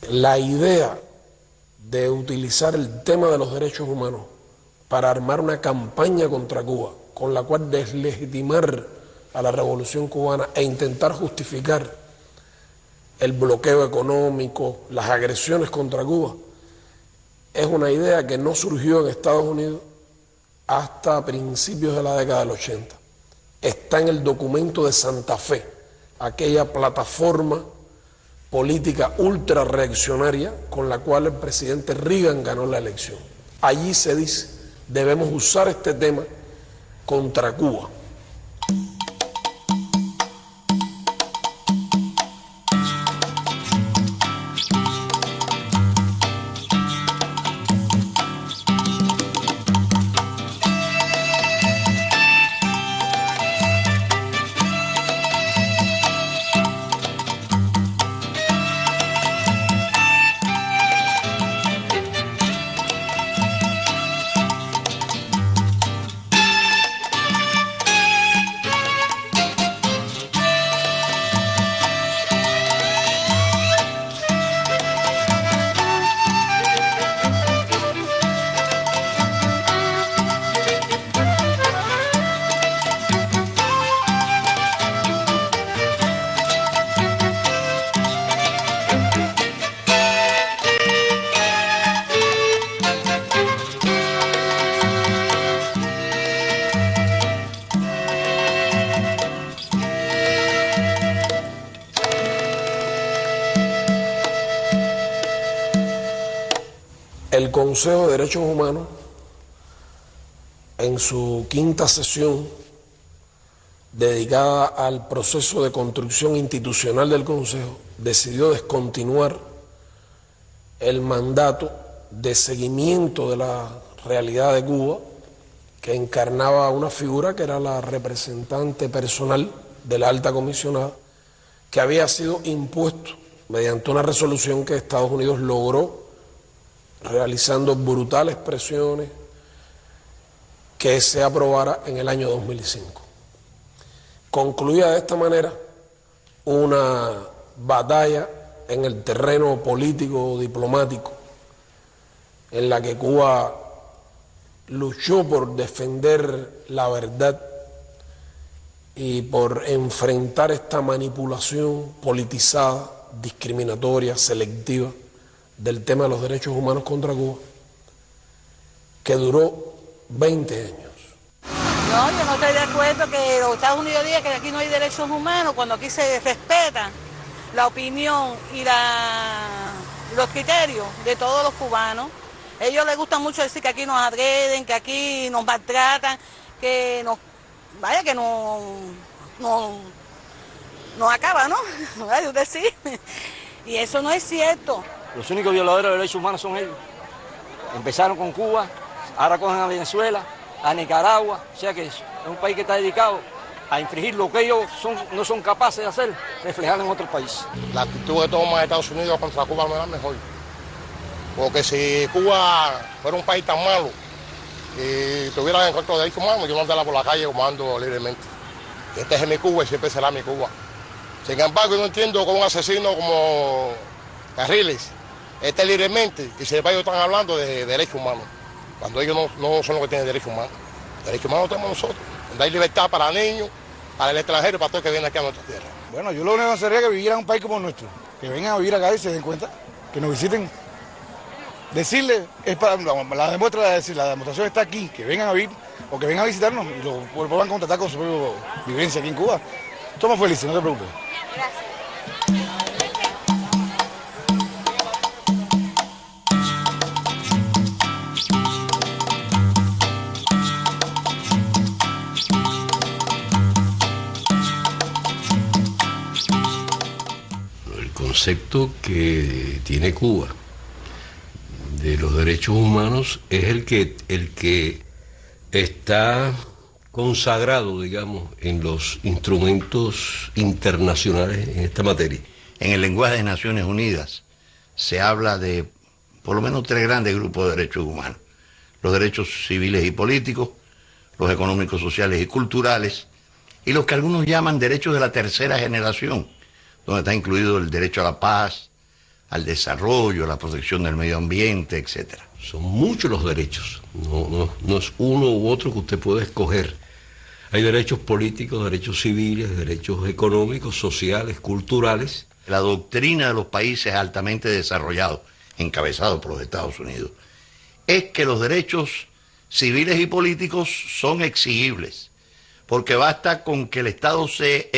La idea de utilizar el tema de los derechos humanos para armar una campaña contra Cuba, con la cual deslegitimar a la revolución cubana e intentar justificar el bloqueo económico, las agresiones contra Cuba, es una idea que no surgió en Estados Unidos hasta principios de la década del 80. Está en el documento de Santa Fe, aquella plataforma política ultra reaccionaria con la cual el presidente Reagan ganó la elección. Allí se dice, debemos usar este tema contra Cuba. El Consejo de Derechos Humanos, en su quinta sesión dedicada al proceso de construcción institucional del Consejo, decidió descontinuar el mandato de seguimiento de la realidad de Cuba, que encarnaba una figura que era la representante personal de la alta comisionada, que había sido impuesto mediante una resolución que Estados Unidos logró realizando brutales presiones, que se aprobara en el año 2005. Concluía de esta manera una batalla en el terreno político diplomático en la que Cuba luchó por defender la verdad y por enfrentar esta manipulación politizada, discriminatoria, selectiva del tema de los derechos humanos contra Cuba, que duró 20 años. No, yo no estoy de acuerdo que los Estados Unidos digan que aquí no hay derechos humanos, cuando aquí se respeta la opinión y los criterios de todos los cubanos. A ellos les gusta mucho decir que aquí nos agreden, que aquí nos maltratan, que nos acaba, ¿no? Hay decir. Y eso no es cierto. Los únicos violadores de derechos humanos son ellos. Empezaron con Cuba, ahora cogen a Venezuela, a Nicaragua, o sea que es un país que está dedicado a infringir lo que ellos no son capaces de hacer, reflejar en otros países. La actitud que toma Estados Unidos contra Cuba no es la mejor. Porque si Cuba fuera un país tan malo y tuviera en cuanto a derechos humanos, yo no andaría por la calle como ando libremente. Este es mi Cuba y siempre será mi Cuba. Sin embargo, yo no entiendo cómo un asesino como Carriles esté libremente y se ellos están hablando de derechos humanos, cuando ellos no son los que tienen derechos humanos. Derechos humanos tenemos nosotros. Dar libertad para niños, para el extranjero, para todo el que viene aquí a nuestra tierra. Bueno, yo lo único que sería que vivieran en un país como el nuestro, que vengan a vivir acá y se den cuenta, que nos visiten. Decirle, es para la demostración está aquí, que vengan a vivir o que vengan a visitarnos y lo puedan contratar con su propia vivencia aquí en Cuba. Estamos felices, no te preocupes. Gracias. El concepto que tiene Cuba de los derechos humanos es el que está consagrado, digamos, en los instrumentos internacionales en esta materia. En el lenguaje de Naciones Unidas se habla de por lo menos 3 grandes grupos de derechos humanos: los derechos civiles y políticos, los económicos, sociales y culturales, y los que algunos llaman derechos de la tercera generación, donde está incluido el derecho a la paz, al desarrollo, a la protección del medio ambiente, etc. Son muchos los derechos, no es uno u otro que usted puede escoger. Hay derechos políticos, derechos civiles, derechos económicos, sociales, culturales. La doctrina de los países altamente desarrollados, encabezados por los Estados Unidos, es que los derechos civiles y políticos son exigibles, porque basta con que el Estado se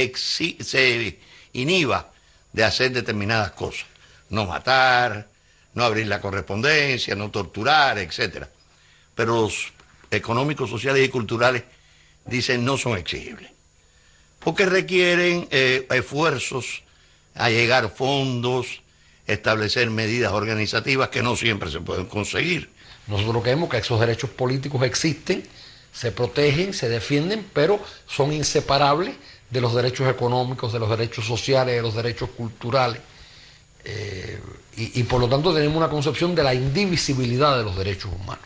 inhiba de hacer determinadas cosas. No matar, no abrir la correspondencia, no torturar, etc. Pero los económicos, sociales y culturales dicen no son exigibles, porque requieren esfuerzos, allegar fondos, establecer medidas organizativas que no siempre se pueden conseguir. Nosotros creemos que esos derechos políticos existen, se protegen, se defienden, pero son inseparables de los derechos económicos, de los derechos sociales, de los derechos culturales. Y por lo tanto tenemos una concepción de la indivisibilidad de los derechos humanos.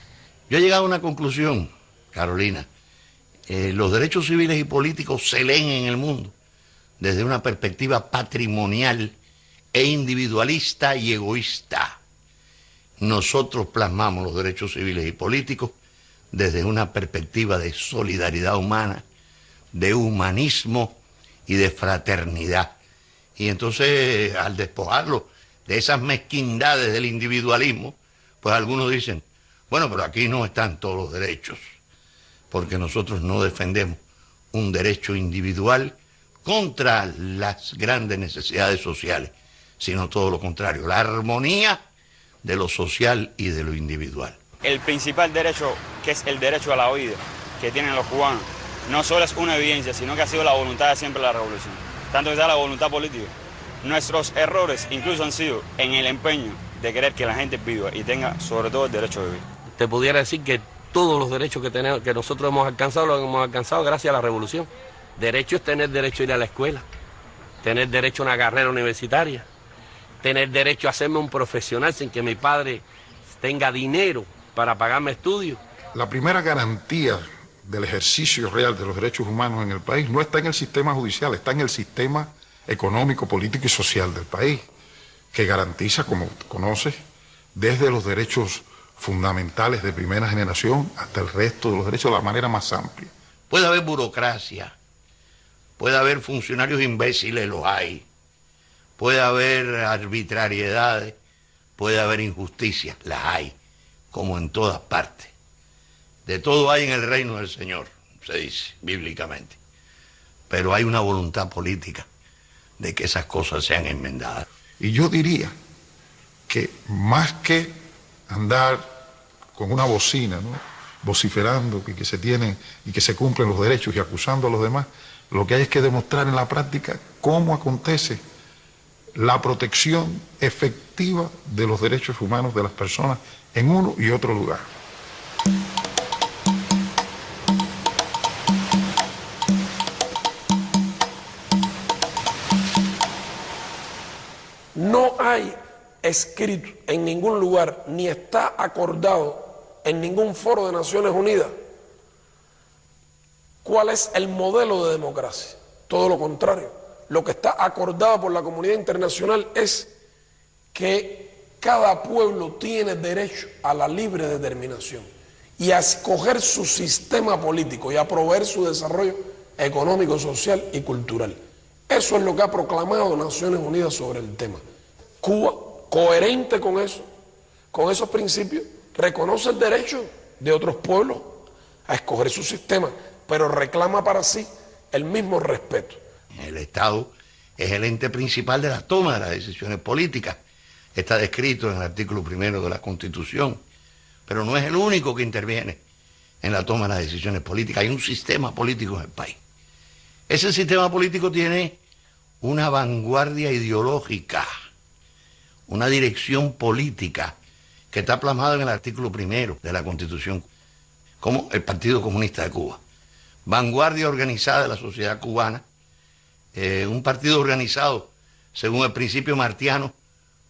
Yo he llegado a una conclusión, Carolina. Los derechos civiles y políticos se leen en el mundo desde una perspectiva patrimonial e individualista y egoísta. Nosotros plasmamos los derechos civiles y políticos desde una perspectiva de solidaridad humana, de humanismo y de fraternidad. Y entonces, al despojarlo de esas mezquindades del individualismo, pues algunos dicen, bueno, pero aquí no están todos los derechos, porque nosotros no defendemos un derecho individual contra las grandes necesidades sociales, sino todo lo contrario, la armonía de lo social y de lo individual. El principal derecho, que es el derecho a la vida que tienen los cubanos, no solo es una evidencia, sino que ha sido la voluntad de siempre de la revolución. Tanto que sea la voluntad política. Nuestros errores incluso han sido en el empeño de querer que la gente viva y tenga sobre todo el derecho a vivir. Te pudiera decir que todos los derechos que tenemos, que nosotros hemos alcanzado, los hemos alcanzado gracias a la revolución. Derecho es tener derecho a ir a la escuela, tener derecho a una carrera universitaria, tener derecho a hacerme un profesional sin que mi padre tenga dinero para pagarme estudios. La primera garantía del ejercicio real de los derechos humanos en el país no está en el sistema judicial, está en el sistema económico, político y social del país, que garantiza, como conoces, desde los derechos fundamentales de primera generación hasta el resto de los derechos de la manera más amplia. Puede haber burocracia, puede haber funcionarios imbéciles, los hay, puede haber arbitrariedades, puede haber injusticias, las hay, como en todas partes. De todo hay en el reino del Señor, se dice bíblicamente. Pero hay una voluntad política de que esas cosas sean enmendadas. Y yo diría que más que andar con una bocina, ¿no?, vociferando que se tienen y que se cumplen los derechos y acusando a los demás, lo que hay es que demostrar en la práctica cómo acontece la protección efectiva de los derechos humanos de las personas en uno y otro lugar. No hay escrito en ningún lugar, ni está acordado en ningún foro de Naciones Unidas, cuál es el modelo de democracia. Todo lo contrario, lo que está acordado por la comunidad internacional es que cada pueblo tiene derecho a la libre determinación y a escoger su sistema político y a proveer su desarrollo económico, social y cultural. Eso es lo que ha proclamado Naciones Unidas sobre el tema. Cuba, coherente con eso, con esos principios, reconoce el derecho de otros pueblos a escoger su sistema, pero reclama para sí el mismo respeto. El Estado es el ente principal de la toma de las decisiones políticas. Está descrito en el artículo 1 de la Constitución, pero no es el único que interviene en la toma de las decisiones políticas. Hay un sistema político en el país. Ese sistema político tiene una vanguardia ideológica, una dirección política que está plasmada en el artículo 1 de la Constitución, como el Partido Comunista de Cuba. Vanguardia organizada de la sociedad cubana, un partido organizado según el principio martiano,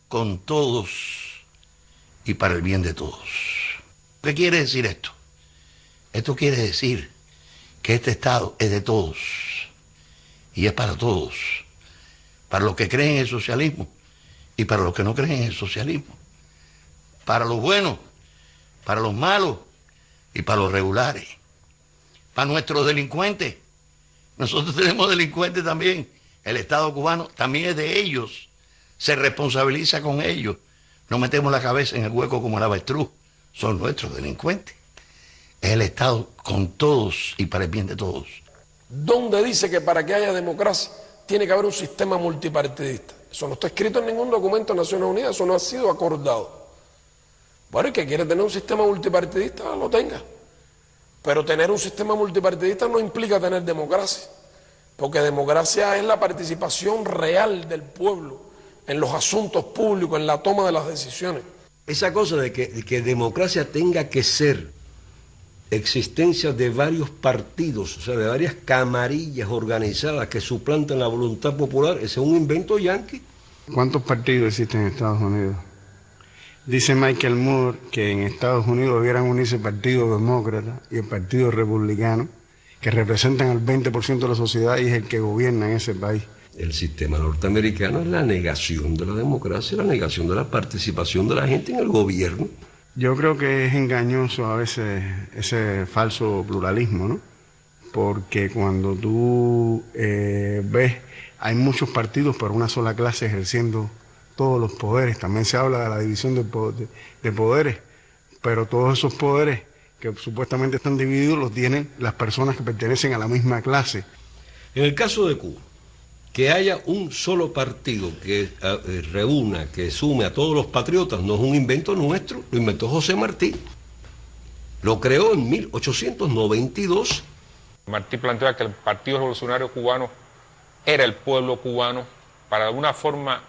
con todos y para el bien de todos. ¿Qué quiere decir esto? Esto quiere decir que este Estado es de todos y es para todos, para los que creen en el socialismo y para los que no creen en el socialismo, para los buenos, para los malos y para los regulares, para nuestros delincuentes. Nosotros tenemos delincuentes también. El Estado cubano también es de ellos, se responsabiliza con ellos. No metemos la cabeza en el hueco como el avestruz, son nuestros delincuentes. Es el Estado con todos y para el bien de todos. ¿Dónde dice que para que haya democracia tiene que haber un sistema multipartidista? Eso no está escrito en ningún documento de Naciones Unidas, eso no ha sido acordado. Bueno, el que quiere tener un sistema multipartidista, lo tenga. Pero tener un sistema multipartidista no implica tener democracia, porque democracia es la participación real del pueblo en los asuntos públicos, en la toma de las decisiones. Esa cosa de que democracia tenga que ser existencia de varios partidos, o sea, de varias camarillas organizadas que suplantan la voluntad popular, ese es un invento yanqui. ¿Cuántos partidos existen en Estados Unidos? Dice Michael Moore que en Estados Unidos debieran unirse el Partido Demócrata y el Partido Republicano, que representan el 20% de la sociedad y es el que gobierna en ese país. El sistema norteamericano es la negación de la democracia, la negación de la participación de la gente en el gobierno. Yo creo que es engañoso a veces ese falso pluralismo, ¿no? Porque cuando tú ves, hay muchos partidos, pero una sola clase ejerciendo todos los poderes. También se habla de la división de poderes, pero todos esos poderes que supuestamente están divididos los tienen las personas que pertenecen a la misma clase. En el caso de Cuba, que haya un solo partido que reúna, que sume a todos los patriotas, no es un invento nuestro, lo inventó José Martí. Lo creó en 1892. Martí plantea que el Partido Revolucionario Cubano era el pueblo cubano para de alguna forma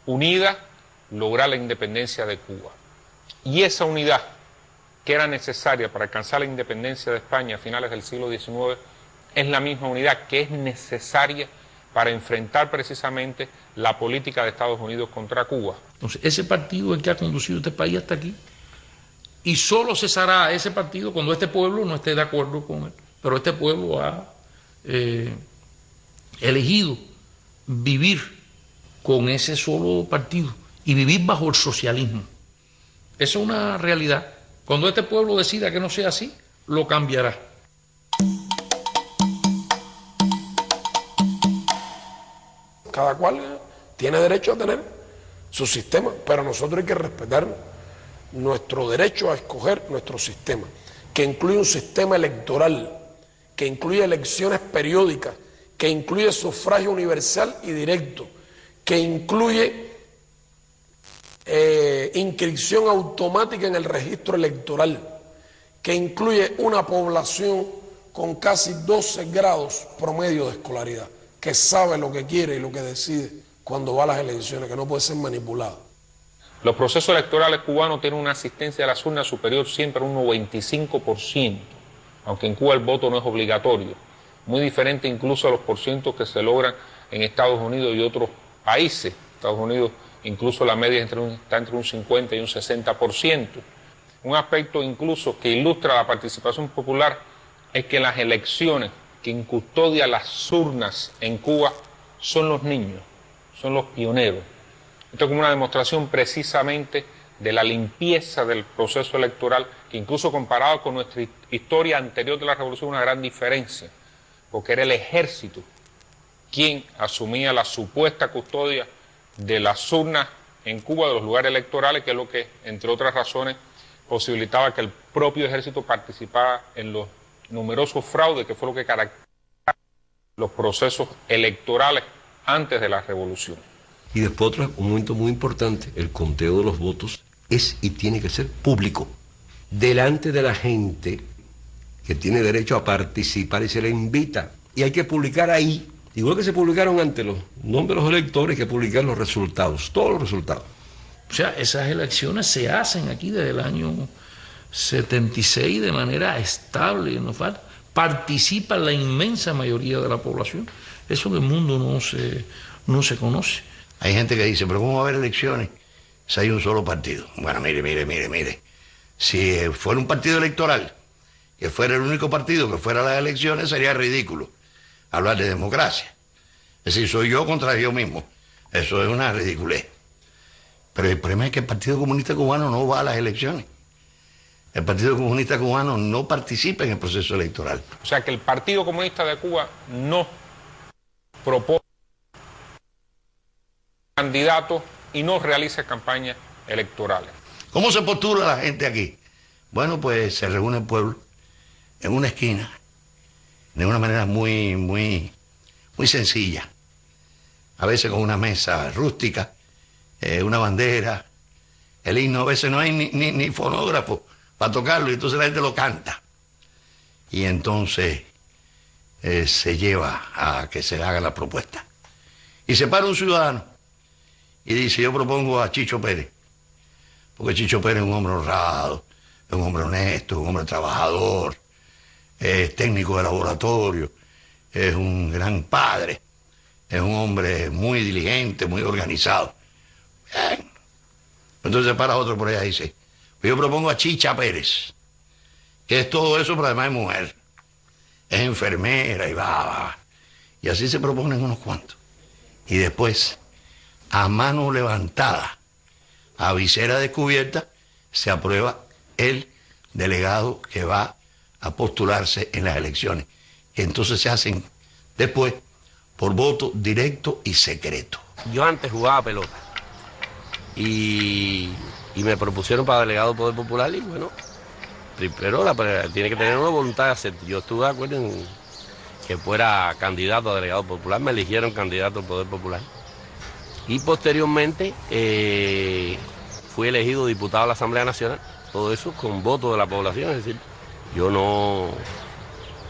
unida lograr la independencia de Cuba. Y esa unidad que era necesaria para alcanzar la independencia de España a finales del siglo XIX es la misma unidad que es necesaria para enfrentar precisamente la política de Estados Unidos contra Cuba. Entonces, ese partido es el que ha conducido este país hasta aquí, y solo cesará ese partido cuando este pueblo no esté de acuerdo con él. Pero este pueblo ha elegido vivir con ese solo partido y vivir bajo el socialismo. Eso es una realidad. Cuando este pueblo decida que no sea así, lo cambiará. Cada cual tiene derecho a tener su sistema, pero nosotros hay que respetar nuestro derecho a escoger nuestro sistema, que incluye un sistema electoral, que incluye elecciones periódicas, que incluye sufragio universal y directo, que incluye inscripción automática en el registro electoral, que incluye una población con casi 12 grados promedio de escolaridad, que sabe lo que quiere y lo que decide cuando va a las elecciones, que no puede ser manipulado. Los procesos electorales cubanos tienen una asistencia a las urnas superior siempre a un 95%, aunque en Cuba el voto no es obligatorio, muy diferente incluso a los porcientos que se logran en Estados Unidos y otros países. Estados Unidos incluso la media está entre un 50 y un 60%. Un aspecto incluso que ilustra la participación popular es que las elecciones quien custodia las urnas en Cuba son los niños, son los pioneros. Esto es como una demostración precisamente de la limpieza del proceso electoral, que incluso comparado con nuestra historia anterior de la revolución, una gran diferencia, porque era el ejército quien asumía la supuesta custodia de las urnas en Cuba, de los lugares electorales, que es lo que, entre otras razones, posibilitaba que el propio ejército participara en los numerosos fraudes, que fue lo que caracterizaba los procesos electorales antes de la revolución. Y después un momento muy importante, el conteo de los votos es y tiene que ser público, delante de la gente que tiene derecho a participar y se le invita. Y hay que publicar ahí, igual que se publicaron ante los nombres de los electores, hay que publicar los resultados, todos los resultados. O sea, esas elecciones se hacen aquí desde el año 76 de manera estable, no falta. Participa la inmensa mayoría de la población. Eso en el mundo no se conoce. Hay gente que dice, pero ¿cómo va a haber elecciones si hay un solo partido? Bueno, mire. Si fuera un partido electoral, que fuera el único partido que fuera a las elecciones, sería ridículo hablar de democracia. Es decir, soy yo contra yo mismo. Eso es una ridiculez. Pero el problema es que el Partido Comunista Cubano no va a las elecciones. El Partido Comunista Cubano no participa en el proceso electoral. O sea que el Partido Comunista de Cuba no propone candidatos y no realiza campañas electorales. ¿Cómo se postula la gente aquí? Bueno, pues se reúne el pueblo en una esquina, de una manera muy sencilla. A veces con una mesa rústica, una bandera, el himno, a veces no hay ni fonógrafo para tocarlo, y entonces la gente lo canta. Y entonces se lleva a que se haga la propuesta. Y se para un ciudadano y dice, yo propongo a Chicho Pérez, porque Chicho Pérez es un hombre honrado, es un hombre honesto, es un hombre trabajador, es técnico de laboratorio, es un gran padre, es un hombre muy diligente, muy organizado. Bien. Entonces para otro por allá y dice, yo propongo a Chicha Pérez, que es todo eso, pero además es mujer, es enfermera y va. Y así se proponen unos cuantos. Y después, a mano levantada, a visera descubierta, se aprueba el delegado que va a postularse en las elecciones, que entonces se hacen después por voto directo y secreto. Yo antes jugaba pelota y me propusieron para delegado del Poder Popular y bueno, primero tiene que tener una voluntad de hacer. Yo estuve de acuerdo en que fuera candidato a delegado popular, me eligieron candidato al Poder Popular y posteriormente fui elegido diputado a la Asamblea Nacional, todo eso con voto de la población, es decir, yo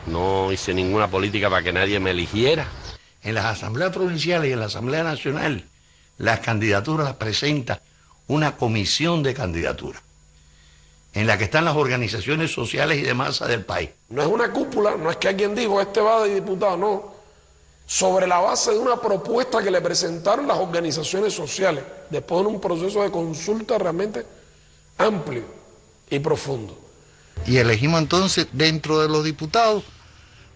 no hice ninguna política para que nadie me eligiera. En las asambleas provinciales y en la Asamblea Nacional, las candidaturas las presenta una comisión de candidatura, en la que están las organizaciones sociales y de masa del país. No es una cúpula, no es que alguien dijo, este va de diputado, no. Sobre la base de una propuesta que le presentaron las organizaciones sociales, después de un proceso de consulta realmente amplio y profundo. Y elegimos entonces, dentro de los diputados,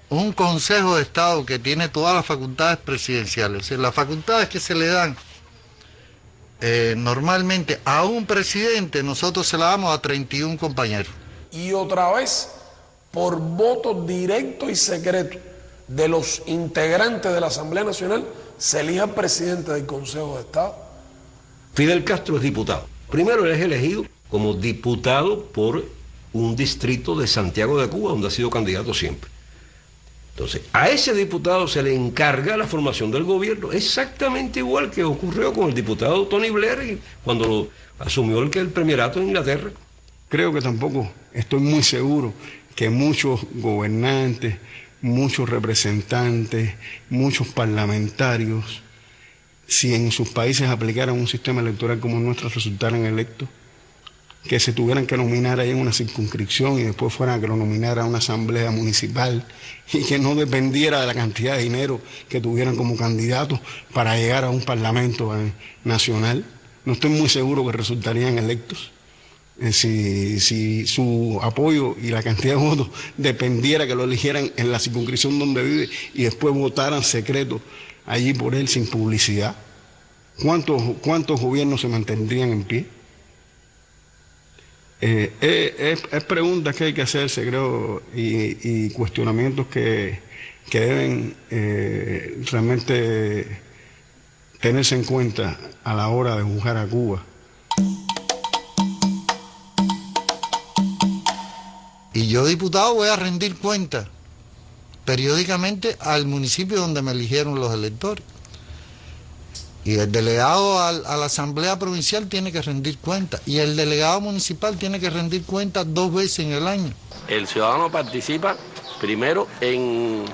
un Consejo de Estado que tiene todas las facultades presidenciales. Es decir, las facultades que se le dan normalmente a un presidente, nosotros se las damos a 31 compañeros. Y otra vez, por voto directo y secreto de los integrantes de la Asamblea Nacional, se elija presidente del Consejo de Estado. Fidel Castro es diputado. Primero, él es elegido como diputado por un distrito de Santiago de Cuba, donde ha sido candidato siempre. Entonces, a ese diputado se le encarga la formación del gobierno, exactamente igual que ocurrió con el diputado Tony Blair cuando asumió el premierato en Inglaterra. Creo que tampoco estoy muy seguro que muchos gobernantes, muchos representantes, muchos parlamentarios, si en sus países aplicaran un sistema electoral como el nuestro, resultaran electos, que se tuvieran que nominar ahí en una circunscripción y después fueran a que lo nominara una asamblea municipal y que no dependiera de la cantidad de dinero que tuvieran como candidatos para llegar a un parlamento nacional. No estoy muy seguro que resultarían electos. Si su apoyo y la cantidad de votos dependiera que lo eligieran en la circunscripción donde vive y después votaran secreto allí por él sin publicidad, ¿cuántos gobiernos se mantendrían en pie? Es preguntas que hay que hacerse, creo, y cuestionamientos que deben realmente tenerse en cuenta a la hora de juzgar a Cuba. Y yo, diputado, voy a rendir cuenta periódicamente al municipio donde me eligieron los electores. Y el delegado a la Asamblea Provincial tiene que rendir cuenta. Y el delegado municipal tiene que rendir cuenta 2 veces en el año. El ciudadano participa primero en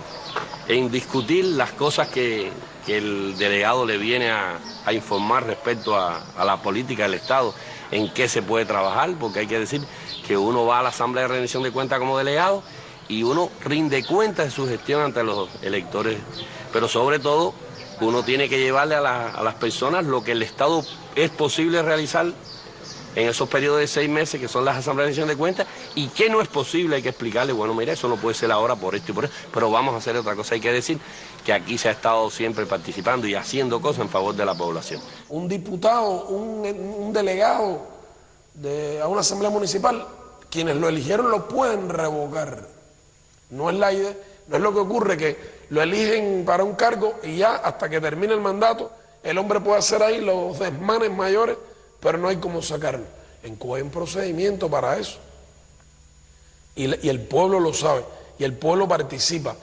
discutir las cosas que el delegado le viene a informar respecto a la política del Estado, en qué se puede trabajar, porque hay que decir que uno va a la Asamblea de Rendición de Cuentas como delegado y uno rinde cuenta de su gestión ante los electores, pero sobre todo uno tiene que llevarle a las personas lo que el Estado es posible realizar en esos periodos de 6 meses que son las asambleas de rendición de cuentas, y que no es posible, hay que explicarle, bueno, mira, eso no puede ser ahora por esto y por eso, pero vamos a hacer otra cosa. Hay que decir que aquí se ha estado siempre participando y haciendo cosas en favor de la población. Un diputado, un delegado a una asamblea municipal, quienes lo eligieron lo pueden revocar. No es la idea, no es lo que ocurre que lo eligen para un cargo y ya hasta que termine el mandato el hombre puede hacer ahí los desmanes mayores, pero no hay cómo sacarlo. En Cuba hay un procedimiento para eso. Y el pueblo lo sabe, y el pueblo participa.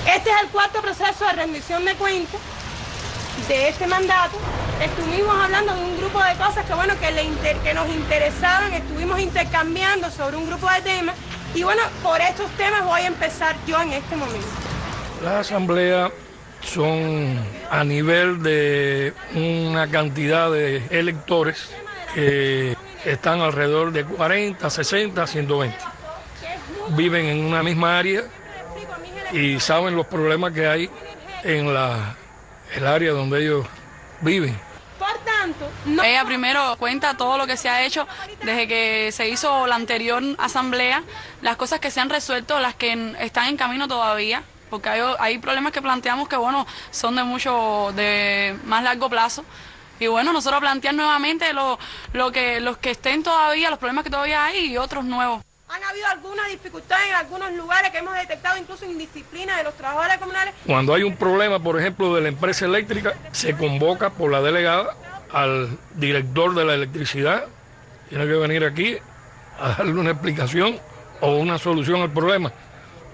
Este es el cuarto proceso de rendición de cuentas de este mandato. Estuvimos hablando de un grupo de cosas que, bueno, que nos interesaban, estuvimos intercambiando sobre un grupo de temas, y bueno, por estos temas voy a empezar yo en este momento. La asamblea son a nivel de una cantidad de electores que están alrededor de 40, 60, 120. Viven en una misma área y saben los problemas que hay en el área donde ellos viven. Por tanto, ella primero cuenta todo lo que se ha hecho desde que se hizo la anterior asamblea, las cosas que se han resuelto, las que están en camino todavía, porque hay problemas que planteamos que, bueno, son de más largo plazo. Y bueno, nosotros plantear nuevamente los que estén todavía, los problemas que todavía hay y otros nuevos. Han habido algunas dificultades en algunos lugares que hemos detectado, incluso indisciplina de los trabajadores comunales. Cuando hay un problema, por ejemplo, de la empresa eléctrica, se convoca por la delegada al director de la electricidad. Tiene que venir aquí a darle una explicación o una solución al problema.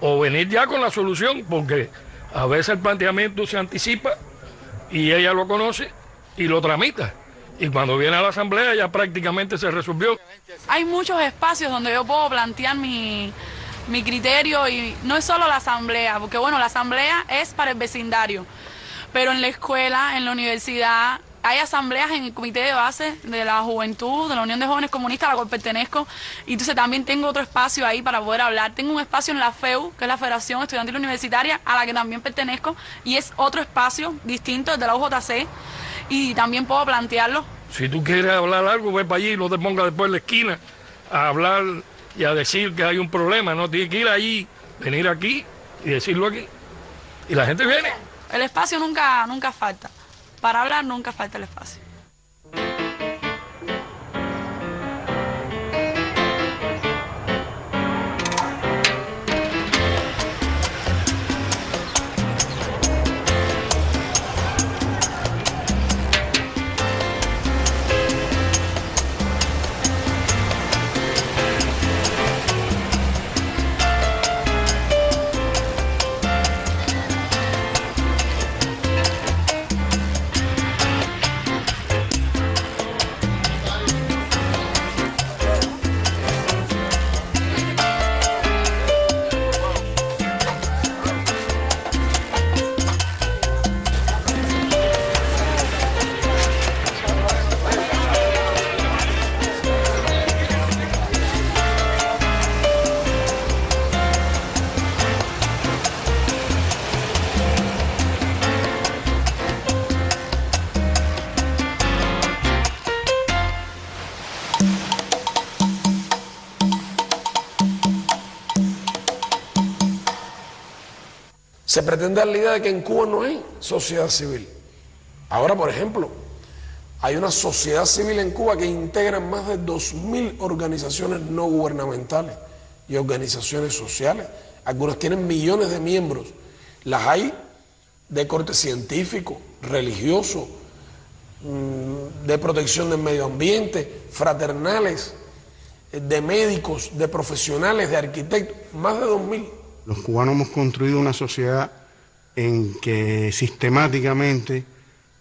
O venir ya con la solución, porque a veces el planteamiento se anticipa y ella lo conoce y lo tramita. Y cuando viene a la asamblea ya prácticamente se resolvió. Hay muchos espacios donde yo puedo plantear mi criterio, y no es solo la asamblea, porque bueno, la asamblea es para el vecindario, pero en la escuela, en la universidad, hay asambleas en el comité de base de la juventud, de la Unión de Jóvenes Comunistas, a la cual pertenezco, y entonces también tengo otro espacio ahí para poder hablar. Tengo un espacio en la FEU, que es la Federación Estudiantil Universitaria, a la que también pertenezco, y es otro espacio distinto del de la UJC, y también puedo plantearlo. Si tú quieres hablar algo, ve para allí, no te pongas después en la esquina a hablar y a decir que hay un problema. No, tienes que ir allí, venir aquí y decirlo aquí. Y la gente viene. El espacio nunca falta. Para hablar nunca falta el espacio. Se pretende dar la idea de que en Cuba no hay sociedad civil. Ahora, por ejemplo, hay una sociedad civil en Cuba que integra más de 2.000 organizaciones no gubernamentales y organizaciones sociales. Algunas tienen millones de miembros. Las hay de corte científico, religioso, de protección del medio ambiente, fraternales, de médicos, de profesionales, de arquitectos, más de 2.000. Los cubanos hemos construido una sociedad en que sistemáticamente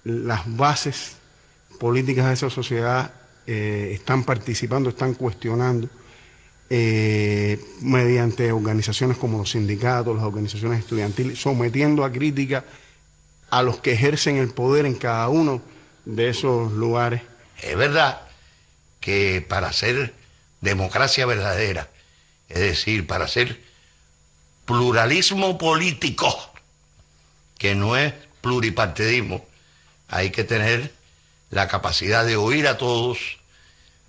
las bases políticas de esa sociedad están participando, están cuestionando mediante organizaciones como los sindicatos, las organizaciones estudiantiles, sometiendo a crítica a los que ejercen el poder en cada uno de esos lugares. Es verdad que para hacer democracia verdadera, es decir, para hacer pluralismo político, que no es pluripartidismo, hay que tener la capacidad de oír a todos,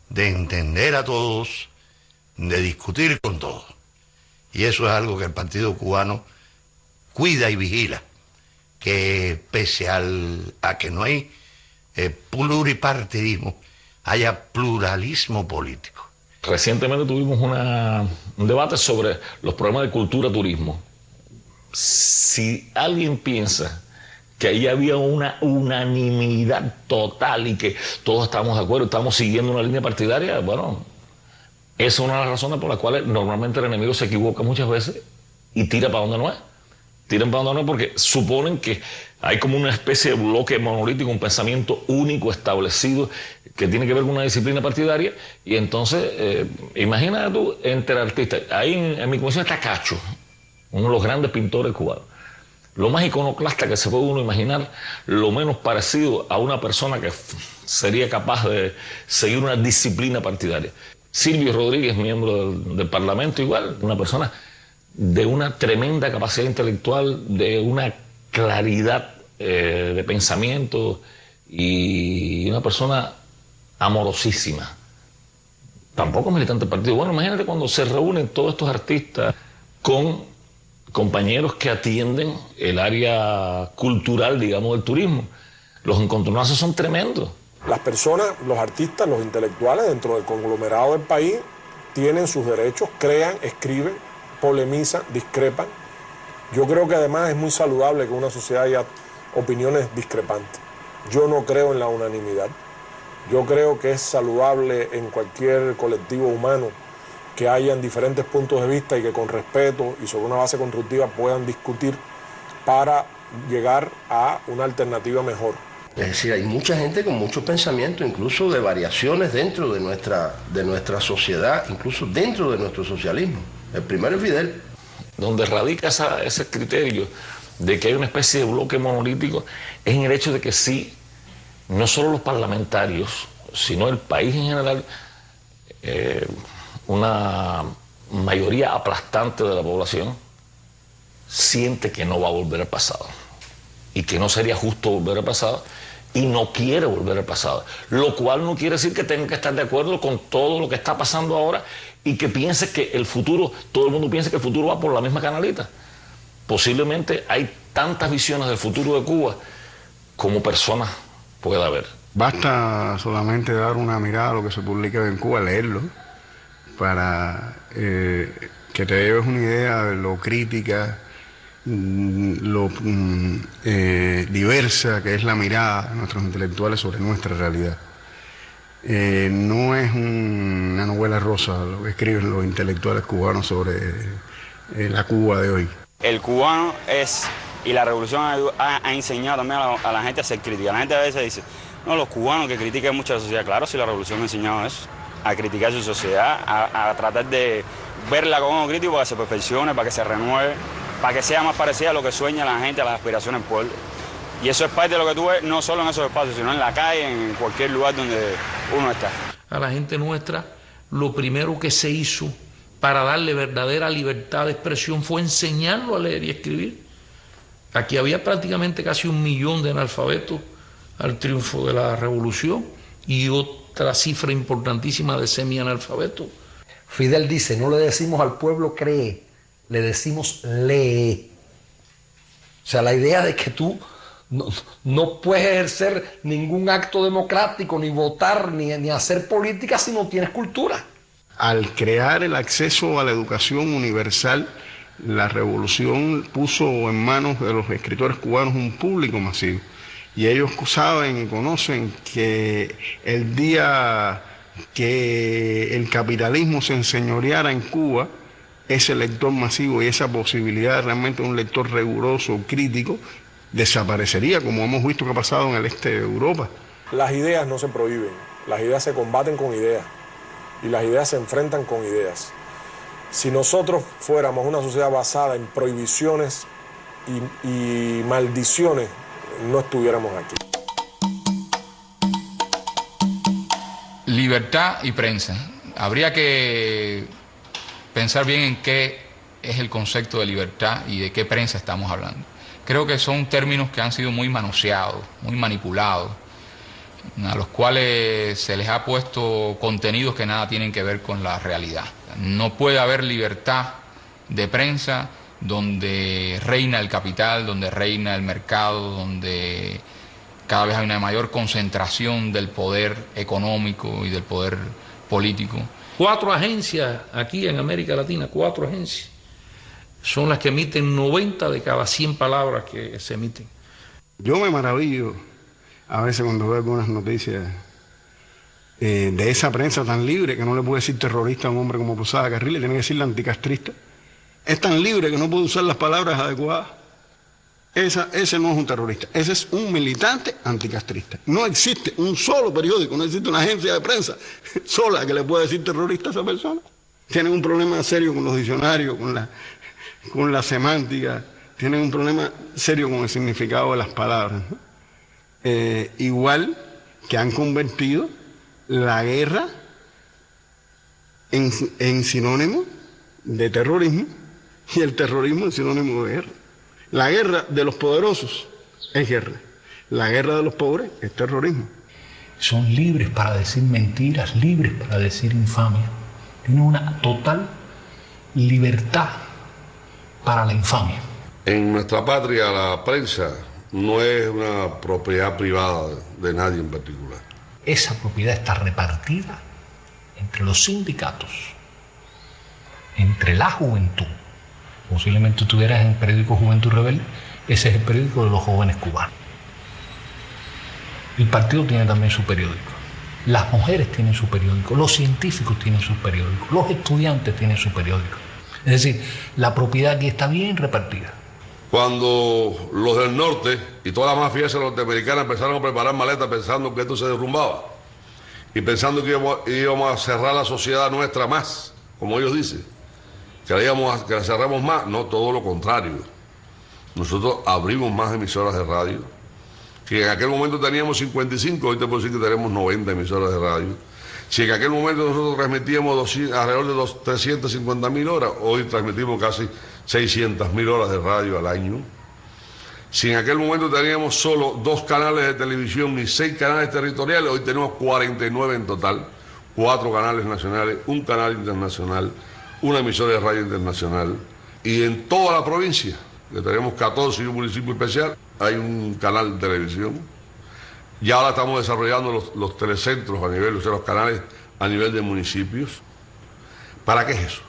de entender a todos, de discutir con todos. Y eso es algo que el Partido Cubano cuida y vigila, que pese a que no hay pluripartidismo, haya pluralismo político. Recientemente tuvimos un debate sobre los problemas de cultura-turismo. Si alguien piensa que ahí había una unanimidad total y que todos estábamos de acuerdo, estábamos siguiendo una línea partidaria, bueno, esa es una de las razones por las cuales normalmente el enemigo se equivoca muchas veces y tira para donde no es. Tiran para donde no es porque suponen que hay como una especie de bloque monolítico, un pensamiento único establecido que tiene que ver con una disciplina partidaria. Y entonces, imagínate tú, entre artistas, ahí en mi comisión está Cacho, uno de los grandes pintores cubanos. Lo más iconoclasta que se puede uno imaginar, lo menos parecido a una persona que sería capaz de seguir una disciplina partidaria. Silvio Rodríguez, miembro del Parlamento, igual, una persona de una tremenda capacidad intelectual, de una claridad de pensamiento y una persona amorosísima. Tampoco militante del partido. Bueno, imagínate cuando se reúnen todos estos artistas con compañeros que atienden el área cultural, digamos, del turismo. Los encontronazos son tremendos. Las personas, los artistas, los intelectuales dentro del conglomerado del país tienen sus derechos, crean, escriben, polemizan, discrepan. Yo creo que además es muy saludable que una sociedad haya opiniones discrepantes. Yo no creo en la unanimidad. Yo creo que es saludable en cualquier colectivo humano que hayan diferentes puntos de vista y que con respeto y sobre una base constructiva puedan discutir para llegar a una alternativa mejor. Es decir, hay mucha gente con mucho pensamiento, incluso de variaciones dentro de nuestra sociedad, incluso dentro de nuestro socialismo. El primero es Fidel. Donde radica ese criterio de que hay una especie de bloque monolítico es en el hecho de que sí, no solo los parlamentarios, sino el país en general, una mayoría aplastante de la población siente que no va a volver al pasado y que no sería justo volver al pasado y no quiere volver al pasado, lo cual no quiere decir que tenga que estar de acuerdo con todo lo que está pasando ahora y que piense que el futuro, todo el mundo piensa que el futuro va por la misma canalita. Posiblemente hay tantas visiones del futuro de Cuba como personas pueda haber. Basta solamente dar una mirada a lo que se publica en Cuba, leerlo, para que te lleves una idea de lo crítica, lo diversa que es la mirada de nuestros intelectuales sobre nuestra realidad. No es una novela rosa lo que escriben los intelectuales cubanos sobre la Cuba de hoy. El cubano es, y la revolución ha enseñado también a la gente a ser crítica. La gente a veces dice, no, los cubanos que critican mucho a la sociedad. Claro, si la revolución ha enseñado eso, a criticar su sociedad, a tratar de verla con ojo crítico para que se perfeccione, para que se renueve, para que sea más parecida a lo que sueña la gente, a las aspiraciones del pueblo. Y eso es parte de lo que tú ves, no solo en esos espacios, sino en la calle, en cualquier lugar donde uno está. A la gente nuestra, lo primero que se hizo para darle verdadera libertad de expresión fue enseñarlo a leer y escribir. Aquí había prácticamente casi 1 millón de analfabetos al triunfo de la revolución y otra cifra importantísima de semianalfabetos. Fidel dice, no le decimos al pueblo cree, le decimos lee. O sea, la idea de que tú no puedes ejercer ningún acto democrático, ni votar, ni hacer política si no tienes cultura. Al crear el acceso a la educación universal, la revolución puso en manos de los escritores cubanos un público masivo. Y ellos saben y conocen que el día que el capitalismo se enseñoreara en Cuba, ese lector masivo y esa posibilidad realmente de un lector riguroso, crítico, desaparecería, como hemos visto que ha pasado en el este de Europa. Las ideas no se prohíben, las ideas se combaten con ideas y las ideas se enfrentan con ideas. Si nosotros fuéramos una sociedad basada en prohibiciones y maldiciones, no estuviéramos aquí. Libertad y prensa. Habría que pensar bien en qué es el concepto de libertad y de qué prensa estamos hablando. Creo que son términos que han sido muy manoseados, muy manipulados. a los cuales se les ha puesto contenidos que nada tienen que ver con la realidad. No puede haber libertad de prensa donde reina el capital, donde reina el mercado, donde cada vez hay una mayor concentración del poder económico y del poder político. 4 agencias aquí en América Latina, 4 agencias, son las que emiten 90 de cada 100 palabras que se emiten. Yo me maravillo a veces cuando veo algunas noticias de esa prensa tan libre que no le puede decir terrorista a un hombre como Posada Carril, le tiene que decirle anticastrista. Es tan libre que no puede usar las palabras adecuadas. Ese no es un terrorista, ese es un militante anticastrista. No existe un solo periódico, no existe una agencia de prensa sola que le pueda decir terrorista a esa persona. Tienen un problema serio con los diccionarios, con la semántica, tienen un problema serio con el significado de las palabras, ¿no? Igual que han convertido la guerra en sinónimo de terrorismo y el terrorismo en sinónimo de guerra. La guerra de los poderosos es guerra, la guerra de los pobres es terrorismo. Son libres para decir mentiras, libres para decir infamia. Tienen una total libertad para la infamia. En nuestra patria la prensa no es una propiedad privada de nadie en particular. Esa propiedad está repartida entre los sindicatos, entre la juventud. Posiblemente tú tuvieras en el periódico Juventud Rebelde, ese es el periódico de los jóvenes cubanos. El partido tiene también su periódico, las mujeres tienen su periódico, los científicos tienen su periódico, los estudiantes tienen su periódico. Es decir, la propiedad aquí está bien repartida. Cuando los del norte y toda la mafia norteamericana empezaron a preparar maletas pensando que esto se derrumbaba y pensando que íbamos a cerrar la sociedad nuestra más, como ellos dicen, que la cerramos más, no, todo lo contrario. Nosotros abrimos más emisoras de radio, que en aquel momento teníamos 55, hoy te puedo decir que tenemos 90 emisoras de radio. Si en aquel momento nosotros transmitíamos alrededor de 350.000 horas, hoy transmitimos casi 600.000 horas de radio al año. Si en aquel momento teníamos solo 2 canales de televisión y 6 canales territoriales, hoy tenemos 49 en total, 4 canales nacionales, 1 canal internacional, 1 emisora de radio internacional. Y en toda la provincia, que tenemos 14 y un municipio especial, hay un canal de televisión. Y ahora estamos desarrollando los telecentros a nivel, o sea, los canales a nivel de municipios. ¿Para qué es eso?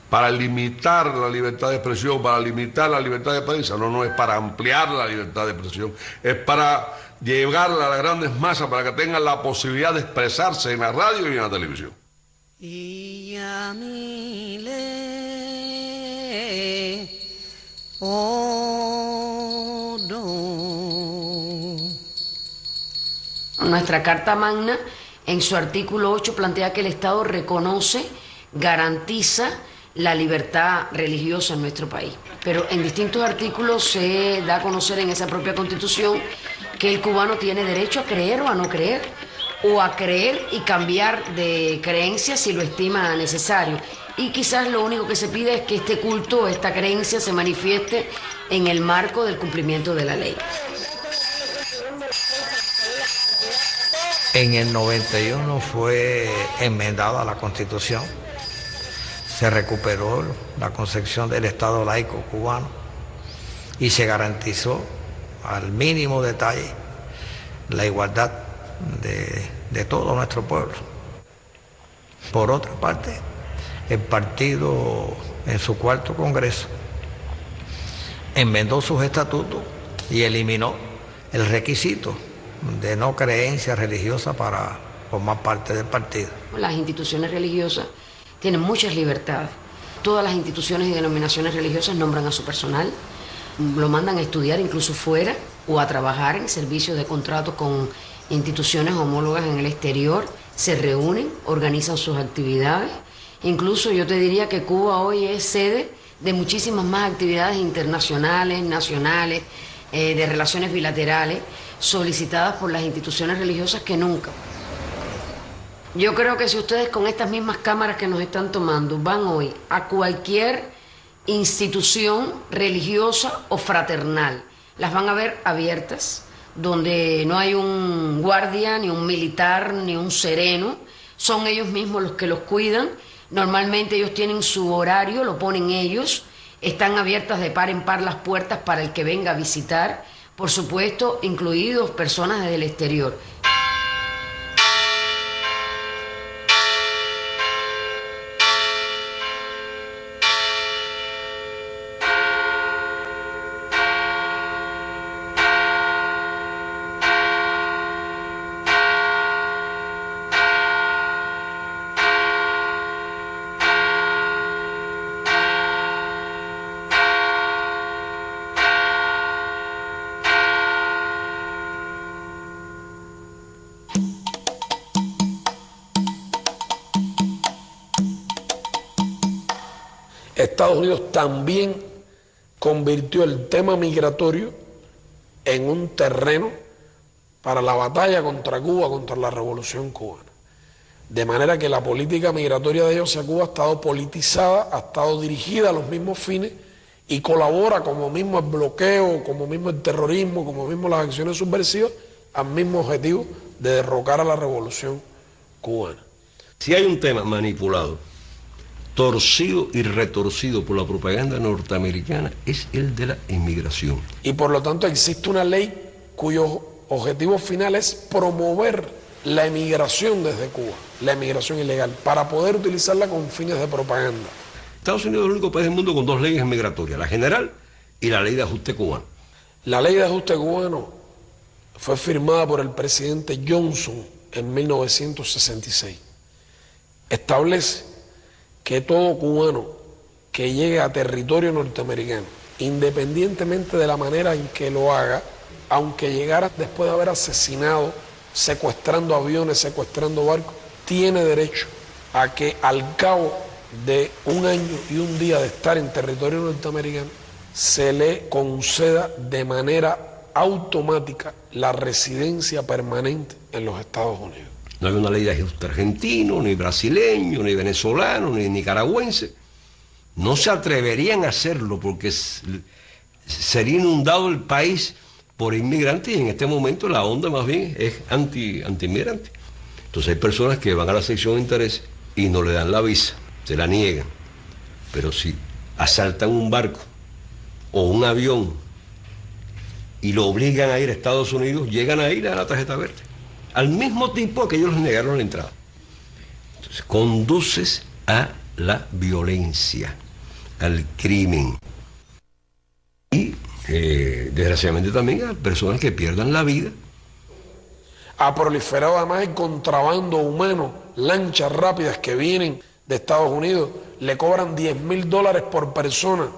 Para limitar la libertad de expresión, para limitar la libertad de prensa. No es para ampliar la libertad de expresión, es para llegarla a las grandes masas para que tengan la posibilidad de expresarse en la radio y en la televisión. Nuestra Carta Magna, en su artículo 8, plantea que el Estado reconoce, garantiza la libertad religiosa en nuestro país. Pero en distintos artículos se da a conocer en esa propia Constitución que el cubano tiene derecho a creer o a no creer, o a creer y cambiar de creencia si lo estima necesario. Y quizás lo único que se pide es que este culto, esta creencia se manifieste en el marco del cumplimiento de la ley. En el 91 fue enmendada la Constitución, se recuperó la concepción del Estado laico cubano y se garantizó al mínimo detalle la igualdad de todo nuestro pueblo. Por otra parte, el partido en su 4º Congreso enmendó sus estatutos y eliminó el requisito de no creencia religiosa para formar parte del partido. Las instituciones religiosas tienen muchas libertades. Todas las instituciones y denominaciones religiosas nombran a su personal, lo mandan a estudiar incluso fuera o a trabajar en servicios de contrato con instituciones homólogas en el exterior, se reúnen, organizan sus actividades. Incluso yo te diría que Cuba hoy es sede de muchísimas más actividades internacionales, nacionales, de relaciones bilaterales, solicitadas por las instituciones religiosas que nunca. Yo creo que si ustedes con estas mismas cámaras que nos están tomando van hoy a cualquier institución religiosa o fraternal, las van a ver abiertas, donde no hay un guardia, ni un militar, ni un sereno. Son ellos mismos los que los cuidan. Normalmente ellos tienen su horario, lo ponen ellos. Están abiertas de par en par las puertas para el que venga a visitar. Por supuesto, incluidos personas desde el exterior. Estados Unidos también convirtió el tema migratorio en un terreno para la batalla contra Cuba, contra la revolución cubana. De manera que la política migratoria de ellos hacia Cuba ha estado politizada, ha estado dirigida a los mismos fines y colabora como mismo el bloqueo, como mismo el terrorismo, como mismo las acciones subversivas, al mismo objetivo de derrocar a la revolución cubana. Si hay un tema manipulado, torcido y retorcido por la propaganda norteamericana, es el de la inmigración. Y por lo tanto existe una ley cuyo objetivo final es promover la emigración desde Cuba, la emigración ilegal, para poder utilizarla con fines de propaganda. Estados Unidos es el único país del mundo con dos leyes migratorias, la general y la ley de ajuste cubano. La ley de ajuste cubano fue firmada por el presidente Johnson en 1966. Establece que todo cubano que llegue a territorio norteamericano, independientemente de la manera en que lo haga, aunque llegara después de haber asesinado, secuestrando aviones, secuestrando barcos, tiene derecho a que al cabo de un año y un día de estar en territorio norteamericano se le conceda de manera automática la residencia permanente en los Estados Unidos. No hay una ley de ajuste argentino, ni brasileño, ni venezolano, ni nicaragüense. No se atreverían a hacerlo porque sería inundado el país por inmigrantes y en este momento la onda más bien es anti-inmigrante. Entonces hay personas que van a la sección de interés y no le dan la visa, se la niegan. Pero si asaltan un barco o un avión y lo obligan a ir a Estados Unidos, llegan a ir a la tarjeta verde. Al mismo tiempo que ellos les negaron la entrada. Entonces, conduces a la violencia, al crimen. Y, desgraciadamente también a personas que pierdan la vida. Ha proliferado además el contrabando humano, lanchas rápidas que vienen de Estados Unidos, le cobran $10,000 por persona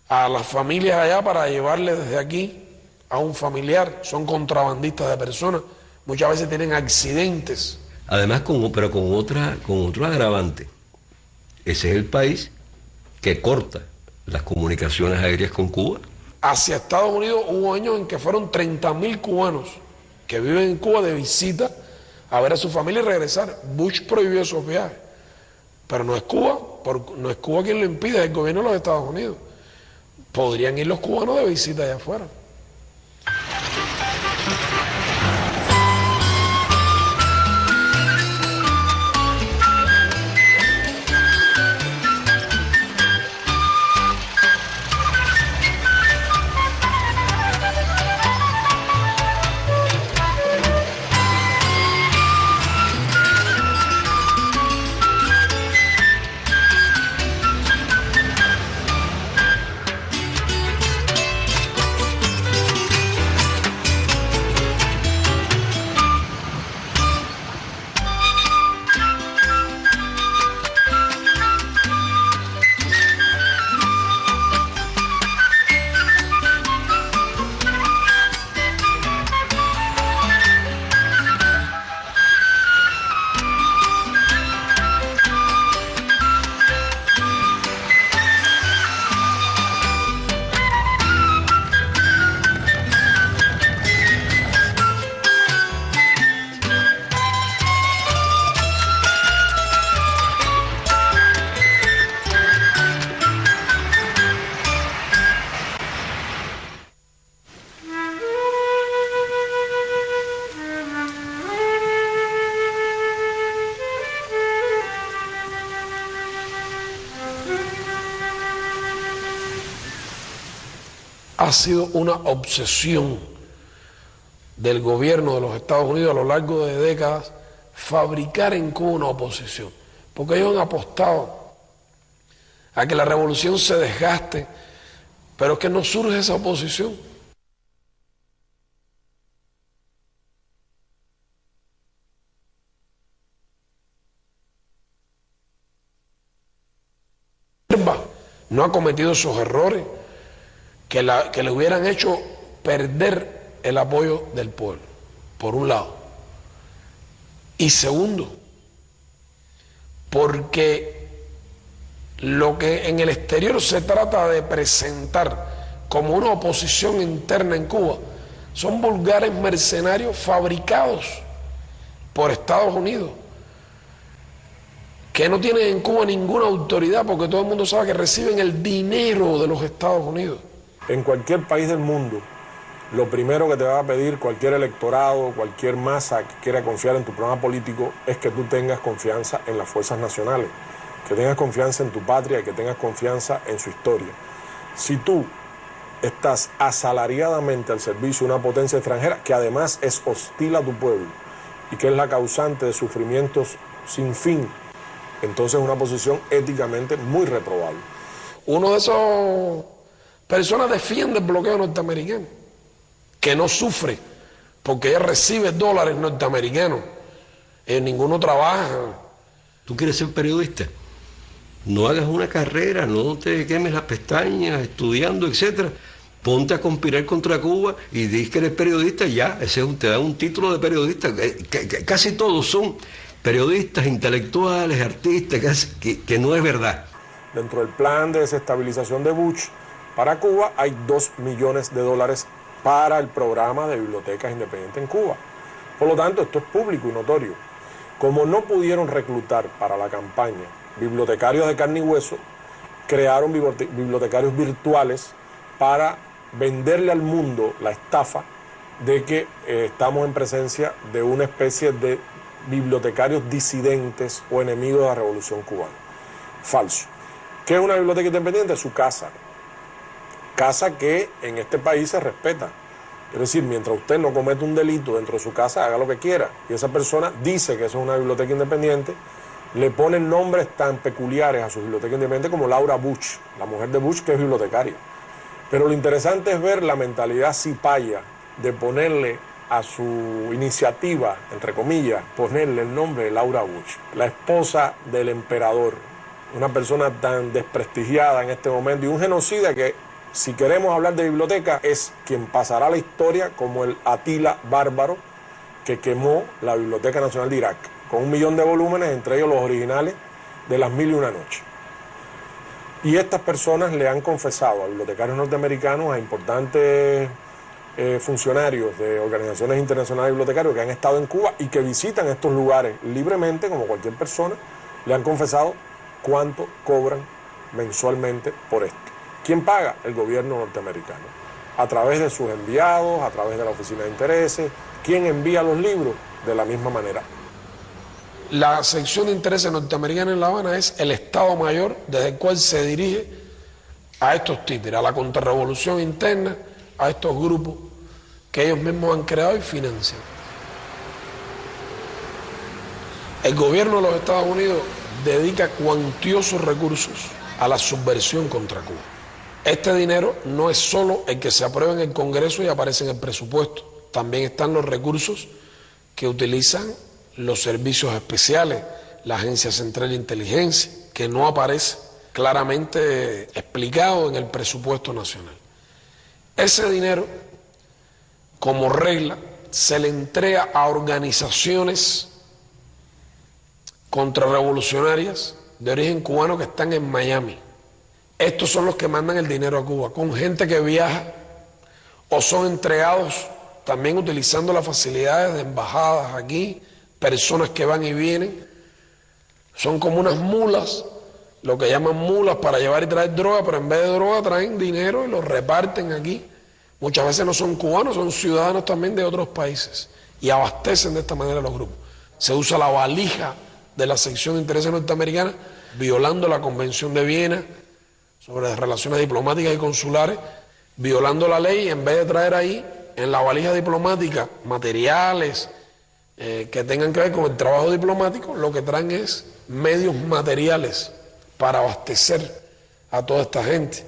a las familias allá para llevarle desde aquí a un familiar. Son contrabandistas de personas. Muchas veces tienen accidentes. Además, pero con otro agravante. Ese es el país que corta las comunicaciones aéreas con Cuba. Hacia Estados Unidos hubo años en que fueron 30,000 cubanos que viven en Cuba de visita a ver a su familia y regresar. Bush prohibió esos viajes. Pero no es Cuba, no es Cuba quien lo impide, es el gobierno de los Estados Unidos. Podrían ir los cubanos de visita allá afuera. ha sido una obsesión del gobierno de los Estados Unidos a lo largo de décadas fabricar en Cuba una oposición, porque ellos han apostado a que la revolución se desgaste, pero es que no surge esa oposición. No ha cometido esos errores que le hubieran hecho perder el apoyo del pueblo, por un lado. Y segundo, porque lo que en el exterior se trata de presentar como una oposición interna en Cuba son vulgares mercenarios fabricados por Estados Unidos, que no tienen en Cuba ninguna autoridad, porque todo el mundo sabe que reciben el dinero de los Estados Unidos. En cualquier país del mundo, lo primero que te va a pedir cualquier electorado, cualquier masa que quiera confiar en tu programa político, es que tú tengas confianza en las fuerzas nacionales, que tengas confianza en tu patria y que tengas confianza en su historia. Si tú estás asalariadamente al servicio de una potencia extranjera, que además es hostil a tu pueblo y que es la causante de sufrimientos sin fin, entonces es una posición éticamente muy reprobable. Uno de esos personas defiende el bloqueo norteamericano, que no sufre, porque ella recibe dólares norteamericanos, ninguno trabaja. ¿Tú quieres ser periodista? No hagas una carrera, no te quemes las pestañas estudiando, etcétera. Ponte a conspirar contra Cuba y dices que eres periodista, ya, te da un título de periodista. Casi todos son periodistas, intelectuales, artistas, que no es verdad. Dentro del plan de desestabilización de Bush para Cuba hay $2 millones para el programa de bibliotecas independientes en Cuba. Por lo tanto, esto es público y notorio. Como no pudieron reclutar para la campaña bibliotecarios de carne y hueso, crearon bibliotecarios virtuales para venderle al mundo la estafa de que estamos en presencia de una especie de bibliotecarios disidentes o enemigos de la revolución cubana. Falso. ¿Qué es una biblioteca independiente? Su casa. Casa que en este país se respeta. Es decir, mientras usted no comete un delito dentro de su casa, haga lo que quiera. Y esa persona dice que eso es una biblioteca independiente, le ponen nombres tan peculiares a su biblioteca independiente como Laura Bush, la mujer de Bush, que es bibliotecaria. Pero lo interesante es ver la mentalidad cipaya de ponerle a su iniciativa, entre comillas, ponerle el nombre de Laura Bush, la esposa del emperador, una persona tan desprestigiada en este momento y un genocida que, si queremos hablar de biblioteca, es quien pasará a la historia como el Atila bárbaro que quemó la Biblioteca Nacional de Irak, con 1 millón de volúmenes, entre ellos los originales de Las Mil y Una Noches. Y estas personas le han confesado a bibliotecarios norteamericanos, a importantes funcionarios de organizaciones internacionales de bibliotecarios que han estado en Cuba y que visitan estos lugares libremente, como cualquier persona, le han confesado cuánto cobran mensualmente por esto. ¿Quién paga? El gobierno norteamericano, a través de sus enviados, a través de la Oficina de Intereses. ¿Quién envía los libros? De la misma manera. La sección de intereses norteamericana en La Habana es el Estado Mayor desde el cual se dirige a estos títeres, a la contrarrevolución interna, a estos grupos que ellos mismos han creado y financian. El gobierno de los Estados Unidos dedica cuantiosos recursos a la subversión contra Cuba. Este dinero no es solo el que se aprueba en el Congreso y aparece en el presupuesto, también están los recursos que utilizan los servicios especiales, la Agencia Central de Inteligencia, que no aparece claramente explicado en el presupuesto nacional. Ese dinero, como regla, se le entrega a organizaciones contrarrevolucionarias de origen cubano que están en Miami. Estos son los que mandan el dinero a Cuba, con gente que viaja o son entregados también utilizando las facilidades de embajadas aquí, personas que van y vienen. Son como unas mulas, lo que llaman mulas para llevar y traer droga, pero en vez de droga traen dinero y lo reparten aquí. Muchas veces no son cubanos, son ciudadanos también de otros países y abastecen de esta manera los grupos. Se usa la valija de la sección de intereses norteamericana, violando la Convención de Viena sobre las relaciones diplomáticas y consulares, violando la ley, en vez de traer ahí en la valija diplomática materiales que tengan que ver con el trabajo diplomático, lo que traen es medios materiales para abastecer a toda esta gente.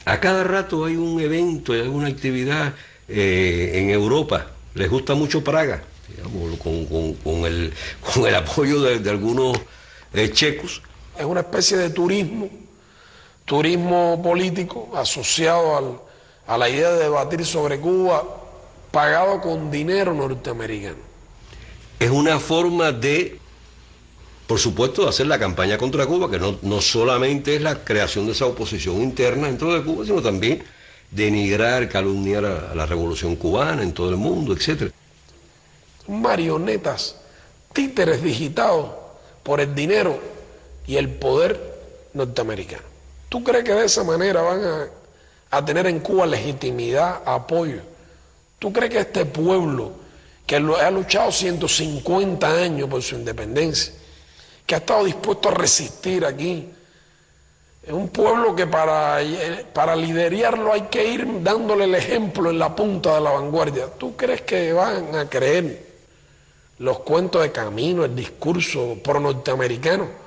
A cada rato hay un evento, hay alguna actividad en Europa. Les gusta mucho Praga, digamos, con el apoyo de algunos checos. Es una especie de turismo político asociado a la idea de debatir sobre Cuba, pagado con dinero norteamericano. Es una forma de, por supuesto, de hacer la campaña contra Cuba, que no solamente es la creación de esa oposición interna dentro de Cuba, sino también denigrar, calumniar a la revolución cubana en todo el mundo, etc. Marionetas, títeres digitados por el dinero y el poder norteamericano. ¿Tú crees que de esa manera van a tener en Cuba legitimidad, apoyo? ¿Tú crees que este pueblo, que ha luchado 150 años por su independencia, que ha estado dispuesto a resistir aquí, es un pueblo que para liderarlo hay que ir dándole el ejemplo en la punta de la vanguardia? ¿Tú crees que van a creer los cuentos de Camino, el discurso pro-norteamericano?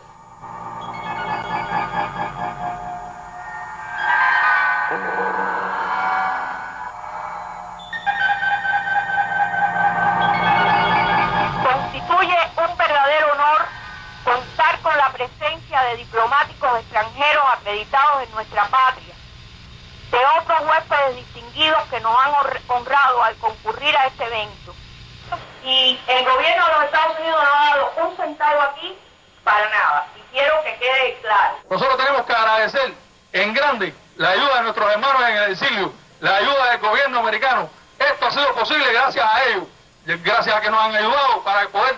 De diplomáticos extranjeros acreditados en nuestra patria, de otros huéspedes distinguidos que nos han honrado al concurrir a este evento. Y el gobierno de los Estados Unidos no ha dado un centavo aquí para nada, y quiero que quede claro. Nosotros tenemos que agradecer en grande la ayuda de nuestros hermanos en el exilio, la ayuda del gobierno americano. Esto ha sido posible gracias a ellos, gracias a que nos han ayudado para poder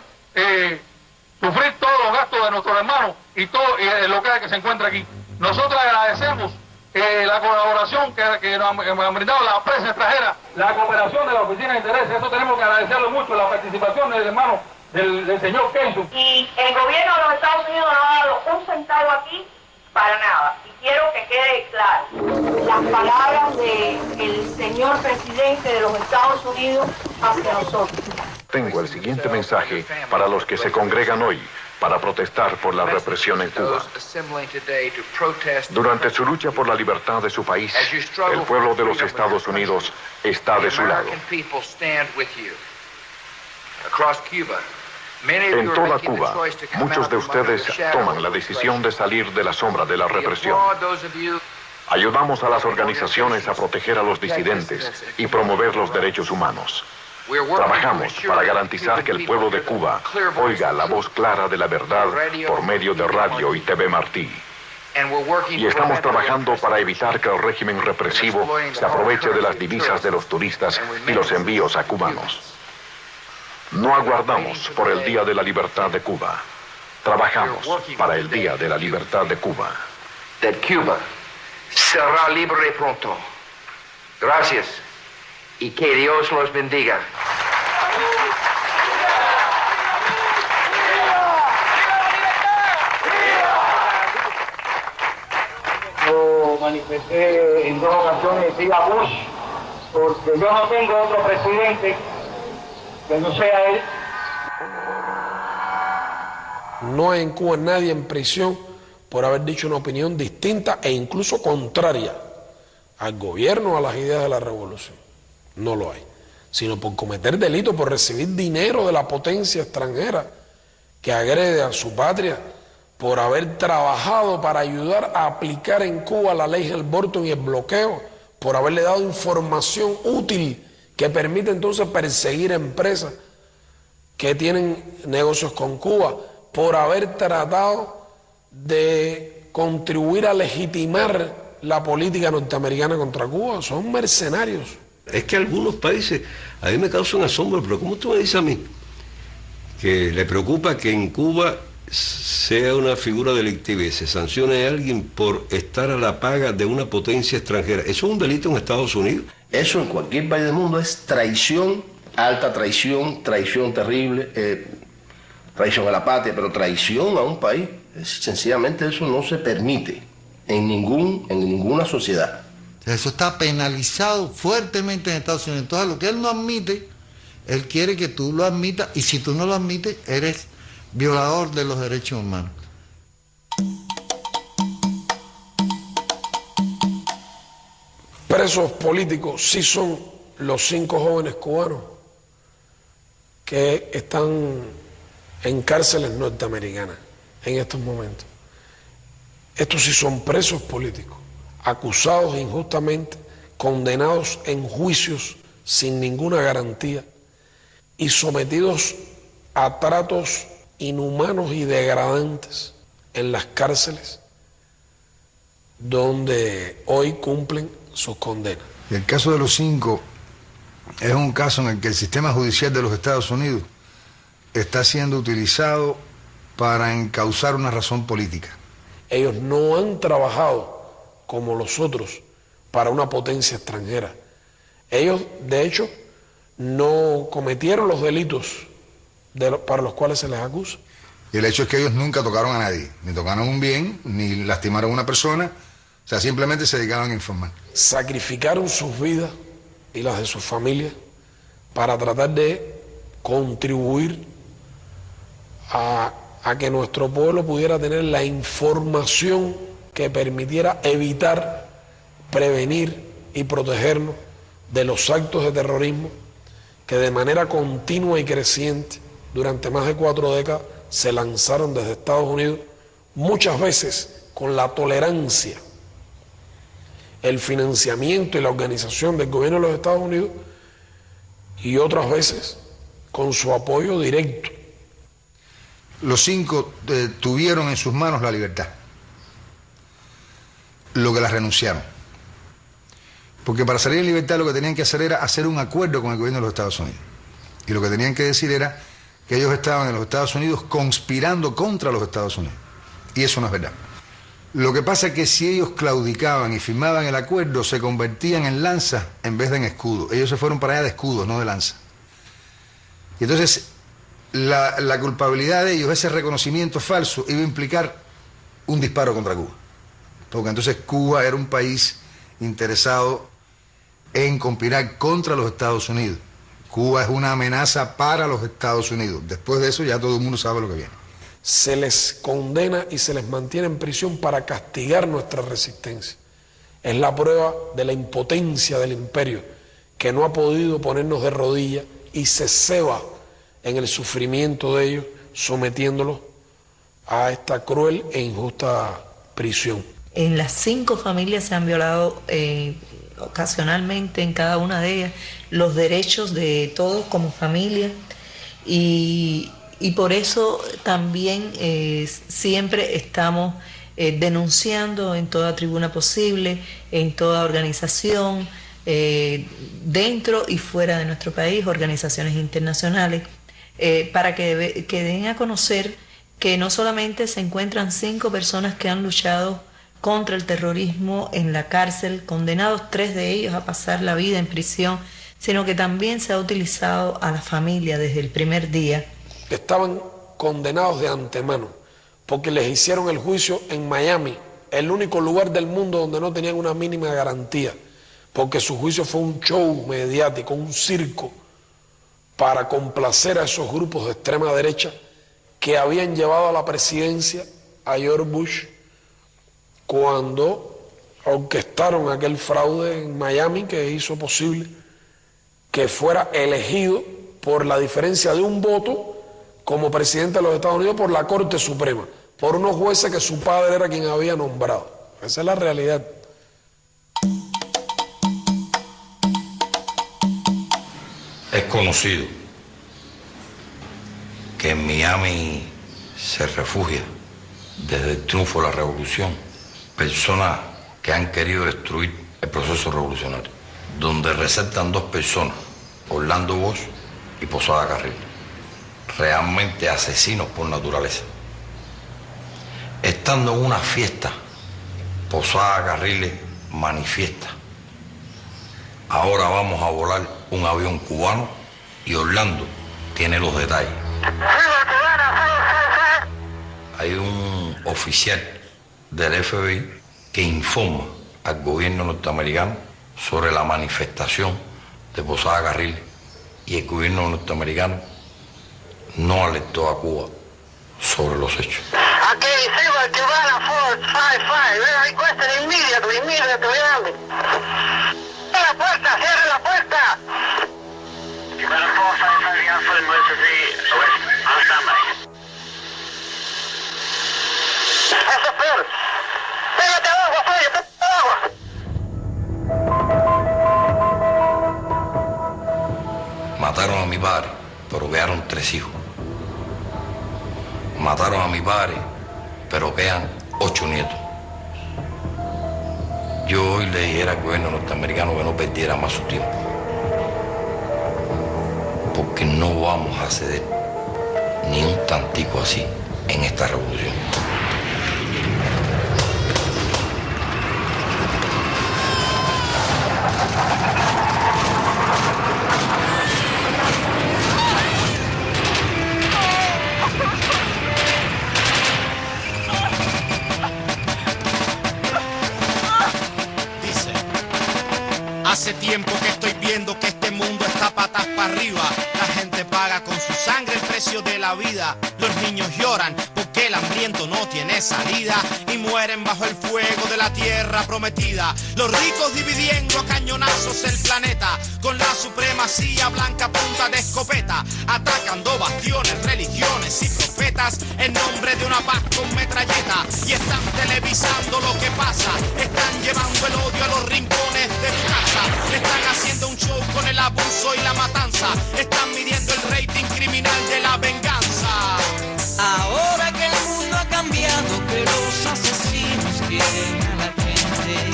sufrir todos los gastos de nuestros hermanos y todo el local que se encuentra aquí. Nosotros agradecemos la colaboración que nos han brindado la prensa extranjera, la cooperación de la Oficina de Intereses. Eso tenemos que agradecerlo mucho, la participación del hermano del señor Kenzo. Y el gobierno de los Estados Unidos no ha dado un centavo aquí para nada, y quiero que quede claro las palabras del señor presidente de los Estados Unidos hacia nosotros. Tengo el siguiente mensaje para los que se congregan hoy para protestar por la represión en Cuba. Durante su lucha por la libertad de su país, el pueblo de los Estados Unidos está de su lado. En toda Cuba, muchos de ustedes toman la decisión de salir de la sombra de la represión. Ayudamos a las organizaciones a proteger a los disidentes y promover los derechos humanos. Trabajamos para garantizar que el pueblo de Cuba oiga la voz clara de la verdad por medio de Radio y TV Martí. Y estamos trabajando para evitar que el régimen represivo se aproveche de las divisas de los turistas y los envíos a cubanos. No aguardamos por el Día de la Libertad de Cuba. Trabajamos para el Día de la Libertad de Cuba. Cuba será libre pronto. Gracias. Y que Dios los bendiga. Yo manifesté en 2 ocasiones sí a Bush, porque yo no tengo otro presidente que no sea él. No hay en Cuba nadie en prisión por haber dicho una opinión distinta e incluso contraria al gobierno o a las ideas de la revolución. No lo hay, sino por cometer delitos, por recibir dinero de la potencia extranjera que agrede a su patria, por haber trabajado para ayudar a aplicar en Cuba la ley Helborton y el bloqueo, por haberle dado información útil que permite entonces perseguir empresas que tienen negocios con Cuba, por haber tratado de contribuir a legitimar la política norteamericana contra Cuba. Son mercenarios. Es que algunos países, a mí me causan asombro, pero ¿cómo tú me dices a mí que le preocupa que en Cuba sea una figura delictiva y se sancione a alguien por estar a la paga de una potencia extranjera? ¿Eso es un delito en Estados Unidos? Eso en cualquier país del mundo es traición, alta traición, traición terrible, traición a la patria, pero traición a un país, sencillamente eso no se permite en ninguna sociedad. Eso está penalizado fuertemente en Estados Unidos. Entonces, lo que él no admite, él quiere que tú lo admitas, y si tú no lo admites, eres violador de los derechos humanos. Presos políticos sí son los 5 jóvenes cubanos que están en cárceles norteamericanas en estos momentos. Estos sí son presos políticos, acusados injustamente, condenados en juicios sin ninguna garantía y sometidos a tratos inhumanos y degradantes en las cárceles donde hoy cumplen sus condenas. El caso de los 5 es un caso en el que el sistema judicial de los Estados Unidos está siendo utilizado para encauzar una razón política. Ellos no han trabajado como los otros para una potencia extranjera. Ellos, de hecho, no cometieron los delitos para los cuales se les acusa. Y el hecho es que ellos nunca tocaron a nadie, ni tocaron un bien, ni lastimaron a una persona, o sea, simplemente se dedicaban a informar. Sacrificaron sus vidas y las de sus familias para tratar de contribuir a que nuestro pueblo pudiera tener la información que permitiera evitar, prevenir y protegernos de los actos de terrorismo que de manera continua y creciente durante más de 4 décadas se lanzaron desde Estados Unidos, muchas veces con la tolerancia, el financiamiento y la organización del gobierno de los Estados Unidos, y otras veces con su apoyo directo. Los 5 tuvieron en sus manos la libertad, lo que las renunciaron. Porque para salir en libertad lo que tenían que hacer era hacer un acuerdo con el gobierno de los Estados Unidos. Y lo que tenían que decir era que ellos estaban en los Estados Unidos conspirando contra los Estados Unidos. Y eso no es verdad. Lo que pasa es que si ellos claudicaban y firmaban el acuerdo, se convertían en lanzas en vez de en escudos. Ellos se fueron para allá de escudos, no de lanzas. Y entonces la culpabilidad de ellos, ese reconocimiento falso, iba a implicar un disparo contra Cuba. Porque entonces Cuba era un país interesado en conspirar contra los Estados Unidos. Cuba es una amenaza para los Estados Unidos. Después de eso ya todo el mundo sabe lo que viene. Se les condena y se les mantiene en prisión para castigar nuestra resistencia. Es la prueba de la impotencia del imperio, que no ha podido ponernos de rodillas y se ceba en el sufrimiento de ellos, sometiéndolos a esta cruel e injusta prisión. En las 5 familias se han violado ocasionalmente en cada una de ellas los derechos de todos como familia, y por eso también siempre estamos denunciando en toda tribuna posible, en toda organización, dentro y fuera de nuestro país, organizaciones internacionales, para que den a conocer que no solamente se encuentran 5 personas que han luchado contra el terrorismo en la cárcel, condenados 3 de ellos a pasar la vida en prisión, sino que también se ha utilizado a la familia desde el primer día. Estaban condenados de antemano, porque les hicieron el juicio en Miami, el único lugar del mundo donde no tenían una mínima garantía, porque su juicio fue un show mediático, un circo, para complacer a esos grupos de extrema derecha que habían llevado a la presidencia a George Bush cuando orquestaron aquel fraude en Miami que hizo posible que fuera elegido por la diferencia de un voto como presidente de los Estados Unidos por la Corte Suprema, por unos jueces que su padre era quien había nombrado. Esa es la realidad. Es conocido que en Miami se refugia desde el triunfo de la revolución personas que han querido destruir el proceso revolucionario, donde resaltan 2 personas, Orlando Bosch y Posada Carril, realmente asesinos por naturaleza. Estando en una fiesta, Posada Carril manifiesta: ahora vamos a volar un avión cubano, y Orlando tiene los detalles. Hay un oficial del FBI que informa al gobierno norteamericano sobre la manifestación de Posada Carriles y el gobierno norteamericano no alertó a Cuba sobre los hechos. Aquí Silver Cubana 455, requested immediately, ¡Cierre la puerta, cierre la puerta! Cubana 455, the answer emergency, west, on standby. Eso es peor. Pégate abajo, Fabio, pégate abajo. Mataron a mi padre, pero quedaron 3 hijos. Mataron a mi padre, pero quedan 8 nietos. Yo hoy le dijera al gobierno norteamericano que no perdiera más su tiempo, porque no vamos a ceder ni un tantico así en esta revolución. Hace tiempo que estoy viendo que este mundo está patas para arriba. La gente paga con su sangre el precio de la vida. Los niños lloran porque el hambriento no tiene salida y mueren bajo el fuego de la tierra prometida. Los ricos dividiendo a cañonazos el planeta con la supremacía blanca punta de escopeta, atacando bastiones, religiones y profetas en nombre de una paz con metralleta. Y están televisando lo que pasa, están llevando el odio a los rincones de tu casa. Están haciendo un show con el abuso y la matanza. Están midiendo el rating criminal de la venganza. Ahora que el mundo ha cambiado, que los asesinos quieren a la gente.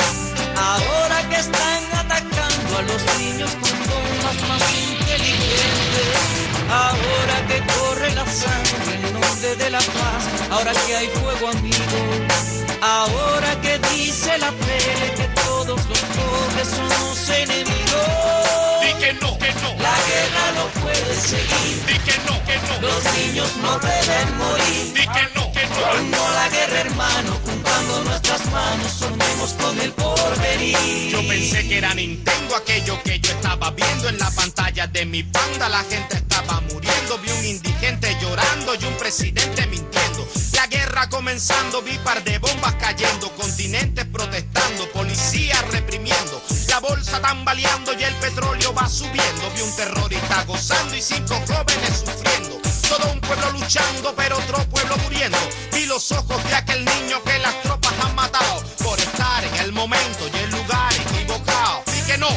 Ahora que están atacando a los niños con bombas más inteligentes. Ahora que corre la sangre en nombre de la paz. Ahora que hay fuego amigo. Ahora que dice la fe que todos los pobres somos enemigos. Di que no, que no. La guerra no puede seguir. Di que no, que no. Los niños no deben morir. Di que no, que no. No la guerra, hermano, juntando nuestras manos, soñemos con el porvenir. Yo pensé que era Nintendo aquello que yo estaba viendo en la pantalla de mi panda. La gente estaba muriendo, vi un indigente llorando y un presidente mintiendo. La guerra comenzando, vi par de bombas cayendo, continentes protestando, policías reprimiendo, la bolsa tambaleando y el petróleo va subiendo. Vi un terrorista gozando y 5 jóvenes sufriendo. Todo un pueblo luchando, pero otro pueblo muriendo. Vi los ojos de aquel niño que las tropas han matado por estar en el momento y el lugar equivocado. Di que no,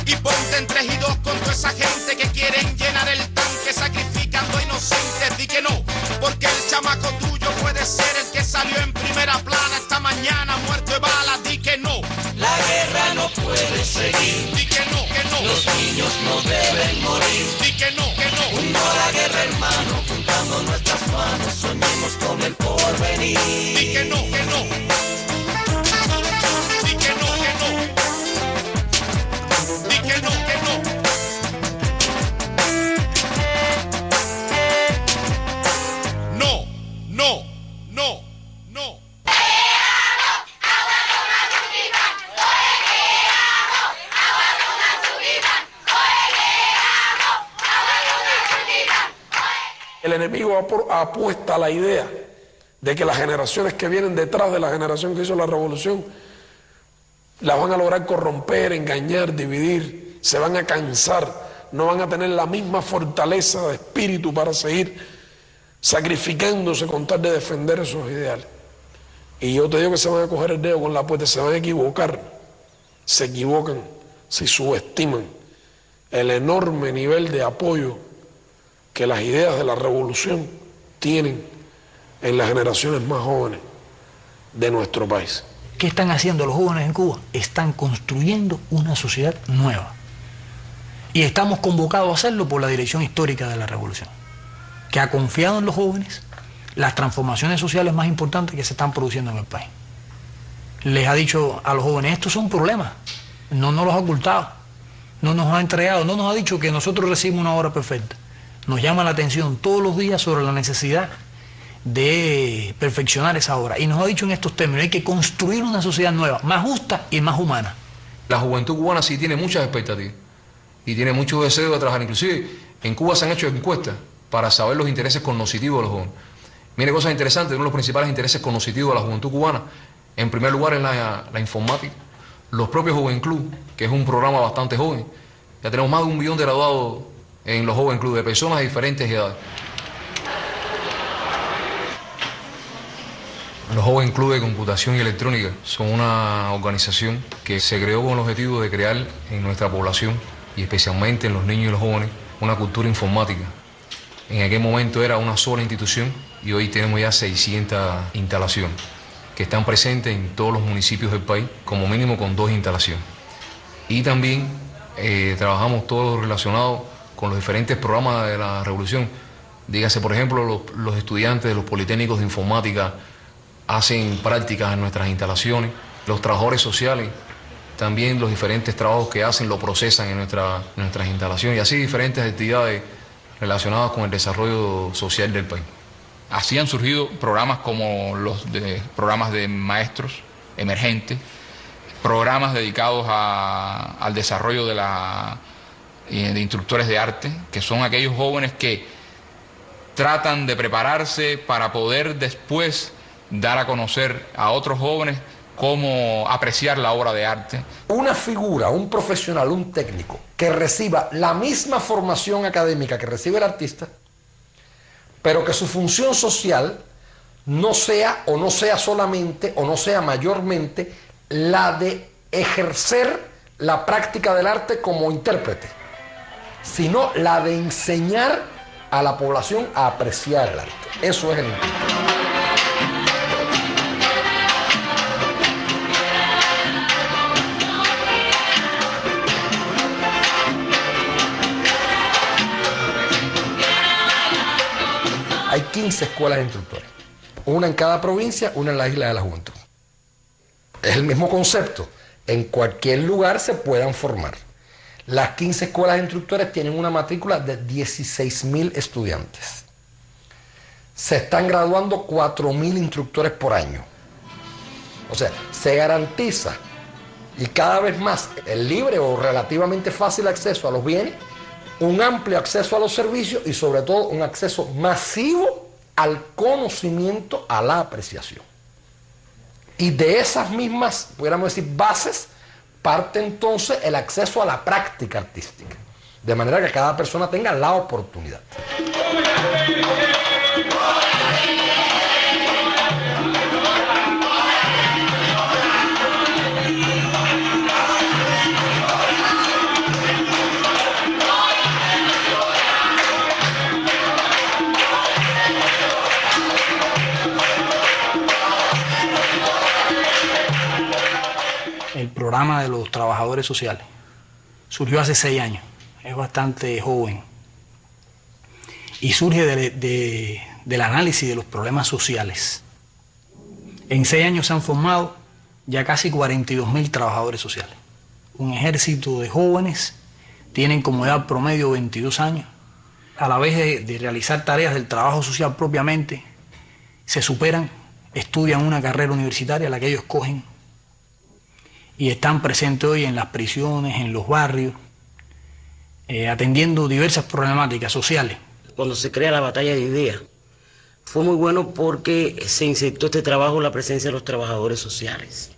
y ponte en 3 y 2 con toda esa gente que quieren llenar el tanque sacrificando inocentes. Di que no, porque el chamaco tuyo puede ser el que salió en primera plana esta mañana muerto de bala. Di que no, la guerra no puede seguir. Di que no, que no. Los niños no deben morir. Di que no, que no. No la guerra, hermano, juntando nuestras manos, soñemos con el porvenir. Di que no, que no. Di que no, que no. Di que no, que no. No, no, no, no. El enemigo apuesta a la idea de que las generaciones que vienen detrás de la generación que hizo la revolución la van a lograr corromper, engañar, dividir, se van a cansar, no van a tener la misma fortaleza de espíritu para seguir sacrificándose con tal de defender esos ideales. Y yo te digo que se van a coger el dedo con la puerta, se van a equivocar, se equivocan si subestiman el enorme nivel de apoyo que las ideas de la revolución tienen en las generaciones más jóvenes de nuestro país. ¿Qué están haciendo los jóvenes en Cuba? Están construyendo una sociedad nueva. Y estamos convocados a hacerlo por la dirección histórica de la revolución, que ha confiado en los jóvenes las transformaciones sociales más importantes que se están produciendo en el país. Les ha dicho a los jóvenes, estos son problemas, no nos los ha ocultado, no nos ha entregado, no nos ha dicho que nosotros recibimos una obra perfecta. Nos llama la atención todos los días sobre la necesidad de perfeccionar esa obra. Y nos ha dicho en estos términos, hay que construir una sociedad nueva, más justa y más humana. La juventud cubana sí tiene muchas expectativas y tiene mucho deseo de trabajar. Inclusive en Cuba se han hecho encuestas para saber los intereses cognitivos de los jóvenes. Mire, cosas interesantes, uno de los principales intereses cognitivos de la juventud cubana, en primer lugar, es la informática. Los propios Joven Club, que es un programa bastante joven, ya tenemos más de 1 millón de graduados en los Joven Club, de personas de diferentes edades. Los Joven Club de Computación y Electrónica son una organización que se creó con el objetivo de crear en nuestra población, y especialmente en los niños y los jóvenes, una cultura informática. En aquel momento era una sola institución y hoy tenemos ya 600 instalaciones que están presentes en todos los municipios del país, como mínimo con 2 instalaciones. Y también trabajamos todo lo relacionado con los diferentes programas de la revolución. Dígase, por ejemplo, los estudiantes de los politécnicos de informática hacen prácticas en nuestras instalaciones, los trabajadores sociales, también los diferentes trabajos que hacen lo procesan en nuestras instalaciones, y así diferentes actividades relacionadas con el desarrollo social del país. Así han surgido programas como programas de maestros emergentes, programas dedicados al desarrollo de instructores de arte, que son aquellos jóvenes que tratan de prepararse para poder después dar a conocer a otros jóvenes cómo apreciar la obra de arte. Una figura, un profesional, un técnico que reciba la misma formación académica que recibe el artista, pero que su función social no sea solamente o no sea mayormente la de ejercer la práctica del arte como intérprete, sino la de enseñar a la población a apreciar el arte. Eso es el intérprete. Hay 15 escuelas de instructores, una en cada provincia, una en la Isla de la Juventud. Es el mismo concepto, en cualquier lugar se puedan formar. Las 15 escuelas de instructores tienen una matrícula de 16.000 estudiantes. Se están graduando 4.000 instructores por año. O sea, se garantiza, y cada vez más, el libre o relativamente fácil acceso a los bienes, un amplio acceso a los servicios y sobre todo un acceso masivo al conocimiento, a la apreciación. Y de esas mismas, pudiéramos decir, bases, parte entonces el acceso a la práctica artística, de manera que cada persona tenga la oportunidad. El programa de los trabajadores sociales surgió hace 6 años, es bastante joven y surge del análisis de los problemas sociales. En 6 años se han formado ya casi 42.000 trabajadores sociales, un ejército de jóvenes, tienen como edad promedio 22 años, a la vez de realizar tareas del trabajo social propiamente, se superan, estudian una carrera universitaria, la que ellos cogen, y están presentes hoy en las prisiones, en los barrios, atendiendo diversas problemáticas sociales. Cuando se crea la batalla de ideas, fue muy bueno porque se insertó este trabajo en la presencia de los trabajadores sociales.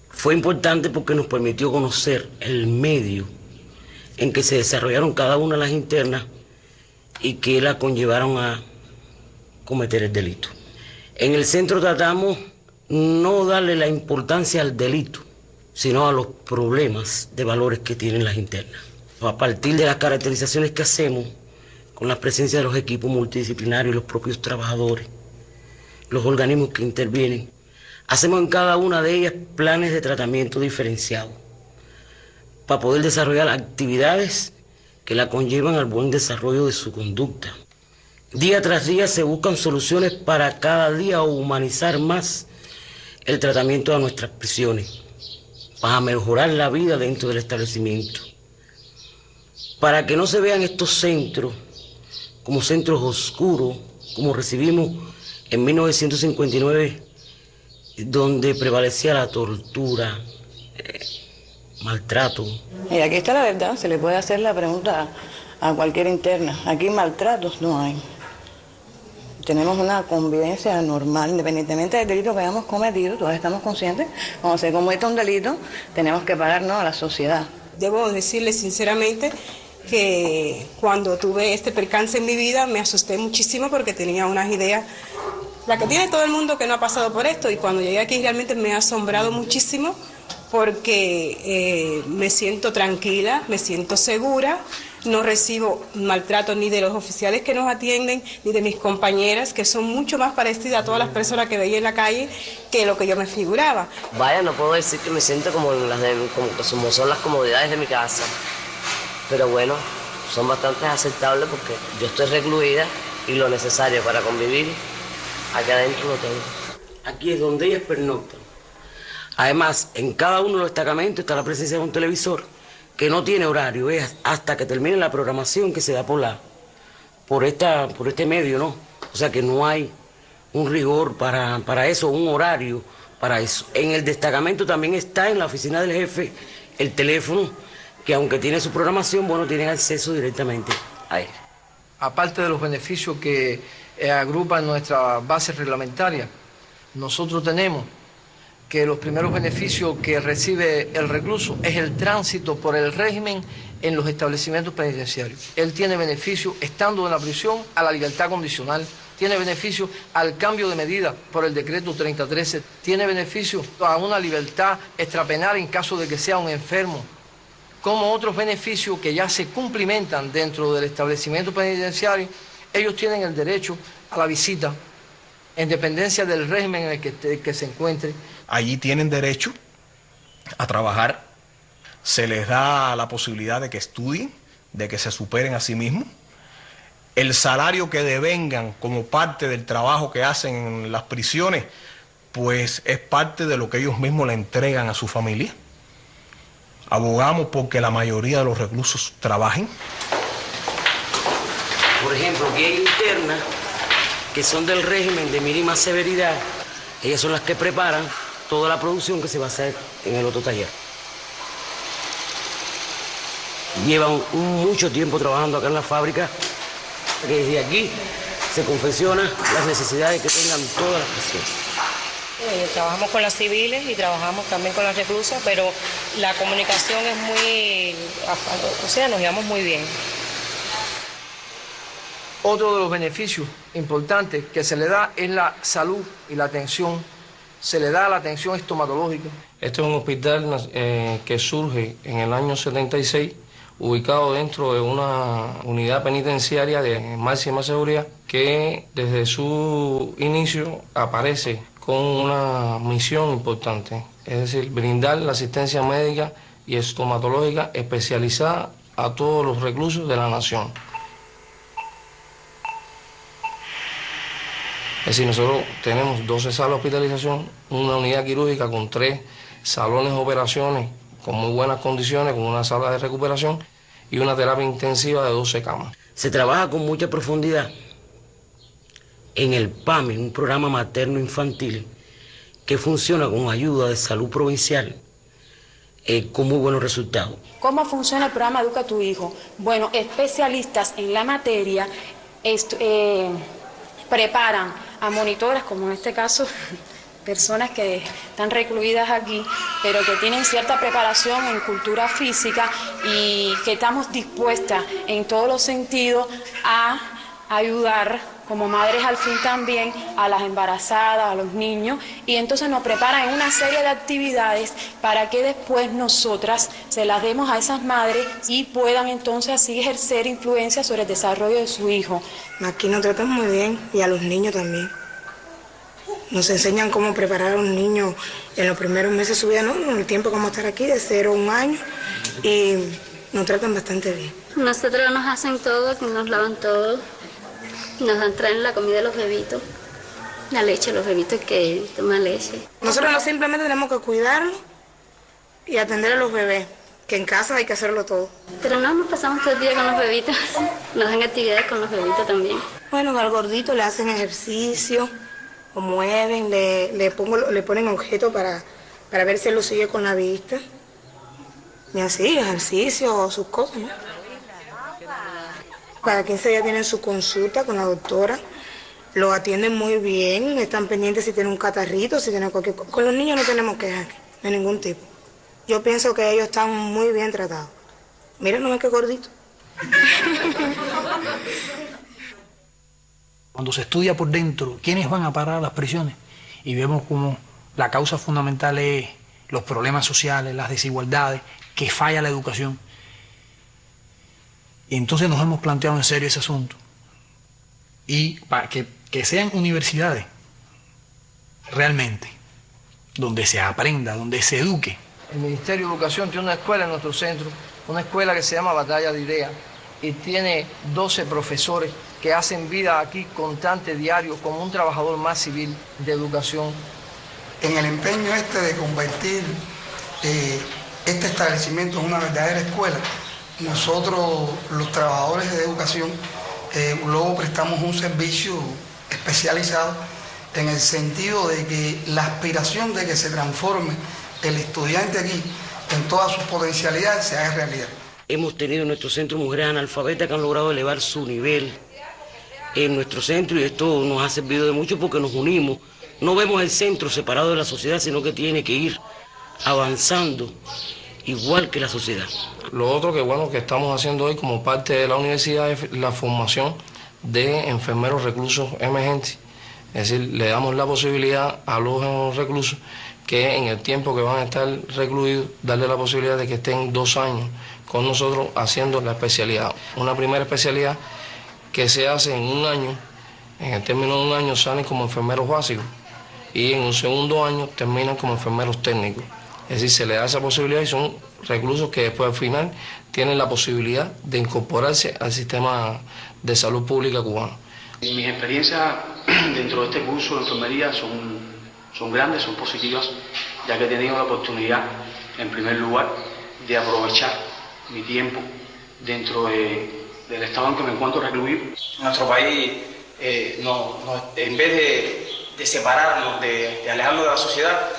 Fue importante porque nos permitió conocer el medio en que se desarrollaron cada una de las internas y que la conllevaron a cometer el delito. En el centro tratamos no darle la importancia al delito, sino a los problemas de valores que tienen las internas. A partir de las caracterizaciones que hacemos, con la presencia de los equipos multidisciplinarios, los propios trabajadores, los organismos que intervienen, hacemos en cada una de ellas planes de tratamiento diferenciados para poder desarrollar actividades que la conllevan al buen desarrollo de su conducta. Día tras día se buscan soluciones para cada día humanizar más el tratamiento de nuestras prisiones, para mejorar la vida dentro del establecimiento, para que no se vean estos centros como centros oscuros, como recibimos en 1959, donde prevalecía la tortura, maltrato. Y aquí está la verdad, se le puede hacer la pregunta a cualquier interna. Aquí maltratos no hay. Tenemos una convivencia normal, independientemente del delito que hayamos cometido, todos estamos conscientes, cuando se comete un delito, tenemos que pagarnos a la sociedad. Debo decirle sinceramente que cuando tuve este percance en mi vida me asusté muchísimo porque tenía unas ideas, la que tiene todo el mundo que no ha pasado por esto, y cuando llegué aquí realmente me ha asombrado muchísimo porque me siento tranquila, me siento segura. No recibo maltrato ni de los oficiales que nos atienden, ni de mis compañeras, que son mucho más parecidas a todas las personas que veía en la calle que lo que yo me figuraba. Vaya, no puedo decir que me siento como son las comodidades de mi casa. Pero bueno, son bastante aceptables porque yo estoy recluida y lo necesario para convivir, aquí adentro lo tengo. Aquí es donde ellas pernoctan. Además, en cada uno de los destacamentos está la presencia de un televisor que no tiene horario, es hasta que termine la programación que se da por este medio, ¿no? O sea que no hay un rigor para eso, un horario para eso. En el destacamento también está en la oficina del jefe el teléfono, que aunque tiene su programación, bueno, tienen acceso directamente a él. Aparte de los beneficios que agrupan nuestra base reglamentaria, nosotros tenemos que los primeros beneficios que recibe el recluso es el tránsito por el régimen en los establecimientos penitenciarios. Él tiene beneficio estando en la prisión a la libertad condicional, tiene beneficio al cambio de medida por el decreto 3013, tiene beneficio a una libertad extrapenal en caso de que sea un enfermo, como otros beneficios que ya se cumplimentan dentro del establecimiento penitenciario. Ellos tienen el derecho a la visita, en dependencia del régimen en el que se encuentre. Allí tienen derecho a trabajar, se les da la posibilidad de que estudien, de que se superen a sí mismos. El salario que devengan como parte del trabajo que hacen en las prisiones, pues es parte de lo que ellos mismos le entregan a su familia. Abogamos porque la mayoría de los reclusos trabajen. Por ejemplo, aquí hay internas que son del régimen de mínima severidad. Ellas son las que preparan toda la producción que se va a hacer en el otro taller. Llevan mucho tiempo trabajando acá en la fábrica, que desde aquí se confeccionan las necesidades que tengan todas las prisiones. Trabajamos con las civiles y trabajamos también con las reclusas, pero la comunicación es muy... O sea, nos llevamos muy bien. Otro de los beneficios importantes que se le da es la salud y la atención. Se le da la atención estomatológica. Este es un hospital que surge en el año 76, ubicado dentro de una unidad penitenciaria de máxima seguridad, que desde su inicio aparece con una misión importante, es decir, brindar la asistencia médica y estomatológica especializada a todos los reclusos de la nación. Es decir, nosotros tenemos 12 salas de hospitalización, una unidad quirúrgica con 3 salones de operaciones con muy buenas condiciones, con una sala de recuperación y una terapia intensiva de 12 camas. Se trabaja con mucha profundidad en el PAMI, un programa materno-infantil que funciona con ayuda de salud provincial con muy buenos resultados. ¿Cómo funciona el programa Educa a tu Hijo? Bueno, especialistas en la materia preparan a monitoras, como en este caso, personas que están recluidas aquí, pero que tienen cierta preparación en cultura física y que estamos dispuestas en todos los sentidos a ayudar como madres al fin también a las embarazadas, a los niños, y entonces nos preparan en una serie de actividades para que después nosotras se las demos a esas madres y puedan entonces así ejercer influencia sobre el desarrollo de su hijo. Aquí nos tratan muy bien y a los niños también. Nos enseñan cómo preparar a un niño en los primeros meses de su vida, ¿no? En el tiempo que vamos a estar aquí, de 0 a 1 año, y nos tratan bastante bien. Nosotros nos hacen todo, nos lavan todo, nos traen la comida de los bebitos, la leche, los bebitos que toman leche. Nosotros no simplemente tenemos que cuidarlos y atender a los bebés, que en casa hay que hacerlo todo. Pero no, nos pasamos todo el día con los bebitos. Nos dan actividades con los bebitos también. Bueno, al gordito le hacen ejercicio, lo mueven, le ponen objetos para ver si él lo sigue con la vista. Y así, ejercicio, sus cosas, ¿no? Cada 15 días tienen su consulta con la doctora. Lo atienden muy bien, están pendientes si tiene un catarrito, si tiene cualquier cosa. Con los niños no tenemos quejas de ningún tipo. Yo pienso que ellos están muy bien tratados. Mira, no ves qué gordito. Cuando se estudia por dentro quiénes van a parar a las prisiones y vemos como la causa fundamental es los problemas sociales, las desigualdades, que falla la educación. Y entonces nos hemos planteado en serio ese asunto. Y para que sean universidades realmente, donde se aprenda, donde se eduque. El Ministerio de Educación tiene una escuela en nuestro centro, una escuela que se llama Batalla de Ideas, y tiene 12 profesores que hacen vida aquí constante, diario, como un trabajador más civil de educación. En el empeño de convertir este establecimiento en una verdadera escuela, nosotros, los trabajadores de educación, luego prestamos un servicio especializado en el sentido de que la aspiración de que se transforme el estudiante aquí en todas sus potencialidades se haga realidad. Hemos tenido en nuestro centro mujeres analfabetas que han logrado elevar su nivel en nuestro centro, y esto nos ha servido de mucho porque nos unimos. No vemos el centro separado de la sociedad, sino que tiene que ir avanzando igual que la sociedad. Lo otro que estamos haciendo hoy como parte de la universidad es la formación de enfermeros reclusos emergentes. Es decir, le damos la posibilidad a los reclusos que en el tiempo que van a estar recluidos, darle la posibilidad de que estén 2 años con nosotros haciendo la especialidad. Una primera especialidad que se hace en 1 año, en el término de 1 año salen como enfermeros básicos y en un segundo año terminan como enfermeros técnicos. Es decir, se le da esa posibilidad y son reclusos que después al final tienen la posibilidad de incorporarse al sistema de salud pública cubano. Mis experiencias dentro de este curso de enfermería son grandes, son positivas, ya que he tenido la oportunidad, en primer lugar, de aprovechar mi tiempo dentro del estado en que me encuentro recluido. Nuestro país, en vez de separarnos, de alejarnos de la sociedad,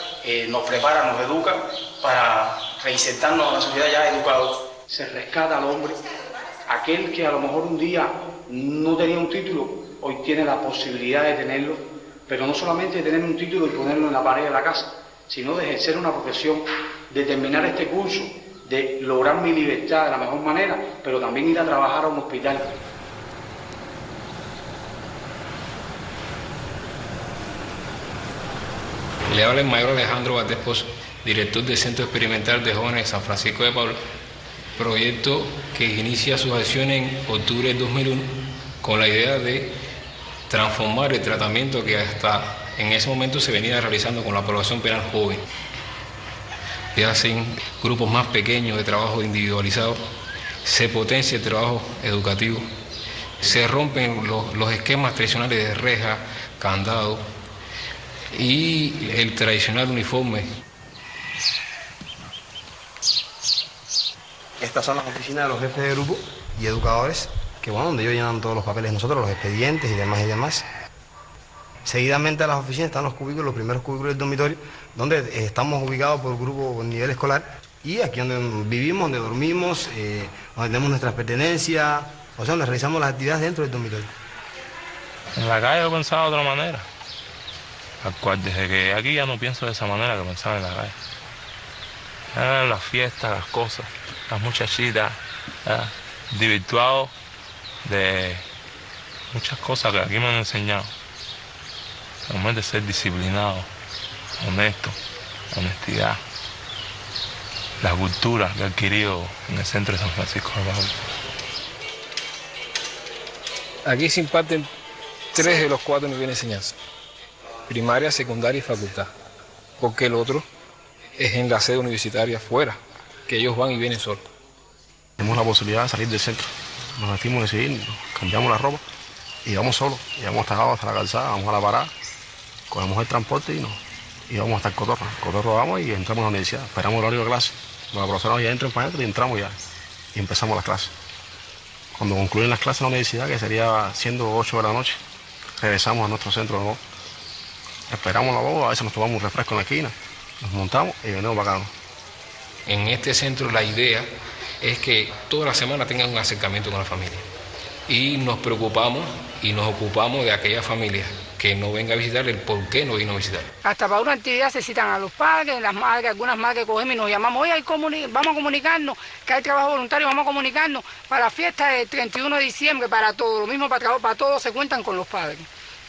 nos prepara, nos educa para reinsertarnos en la sociedad ya educados. Se rescata al hombre, aquel que a lo mejor un día no tenía un título, hoy tiene la posibilidad de tenerlo, pero no solamente de tener un título y ponerlo en la pared de la casa, sino de ejercer una profesión, de terminar este curso, de lograr mi libertad de la mejor manera, pero también ir a trabajar a un hospital. Le habla el mayor Alejandro Valdés Pozo, director del Centro Experimental de Jóvenes de San Francisco de Paula, proyecto que inicia sus acciones en octubre del 2001 con la idea de transformar el tratamiento que hasta en ese momento se venía realizando con la población penal joven. Se hacen grupos más pequeños de trabajo individualizado, se potencia el trabajo educativo, se rompen los esquemas tradicionales de reja, candado y el tradicional uniforme. Estas son las oficinas de los jefes de grupo y educadores, que bueno, donde ellos llenan todos los papeles de nosotros, los expedientes y demás. Seguidamente a las oficinas están los cubículos, los primeros cubículos del dormitorio, donde estamos ubicados por grupo, por nivel escolar, y aquí donde vivimos, donde dormimos, donde tenemos nuestras pertenencias, o sea, donde realizamos las actividades dentro del dormitorio. En la calle yo pensaba de otra manera, al cual desde que aquí ya no pienso de esa manera que pensaba en la calle. Eran las fiestas, las cosas, las muchachitas, divirtuados de muchas cosas que aquí me han enseñado. Realmente ser disciplinado, honesto, honestidad, la cultura que he adquirido en el centro de San Francisco de Paula. Aquí se imparten 3 de los 4 niveles de enseñanza: primaria, secundaria y facultad, porque el otro es en la sede universitaria afuera, que ellos van y vienen solos. Tenemos la posibilidad de salir del centro, nos vestimos de civil, nos cambiamos la ropa y vamos solos, llegamos hasta la calzada, vamos a la parada, cogemos el transporte y nos y vamos hasta el Cotorro. Cotorro vamos y entramos a la universidad. Esperamos el horario de clase. Los profesores ya entran para adentro y entramos ya. Y empezamos las clases. Cuando concluyen las clases en la universidad, que sería siendo 8 de la noche, regresamos a nuestro centro de nuevo. Esperamos la boda, a veces nos tomamos un refresco en la esquina, nos montamos y venimos para acá. En este centro la idea es que toda la semana tengan un acercamiento con la familia. Y nos preocupamos y nos ocupamos de aquellas familias que no venga a visitar, el por qué no vino a visitar. Hasta para una actividad se citan a los padres, las madres, algunas madres cogemos y nos llamamos, oye, vamos a comunicarnos, que hay trabajo voluntario, vamos a comunicarnos para la fiesta del 31 de diciembre, para todo, lo mismo para todos se cuentan con los padres.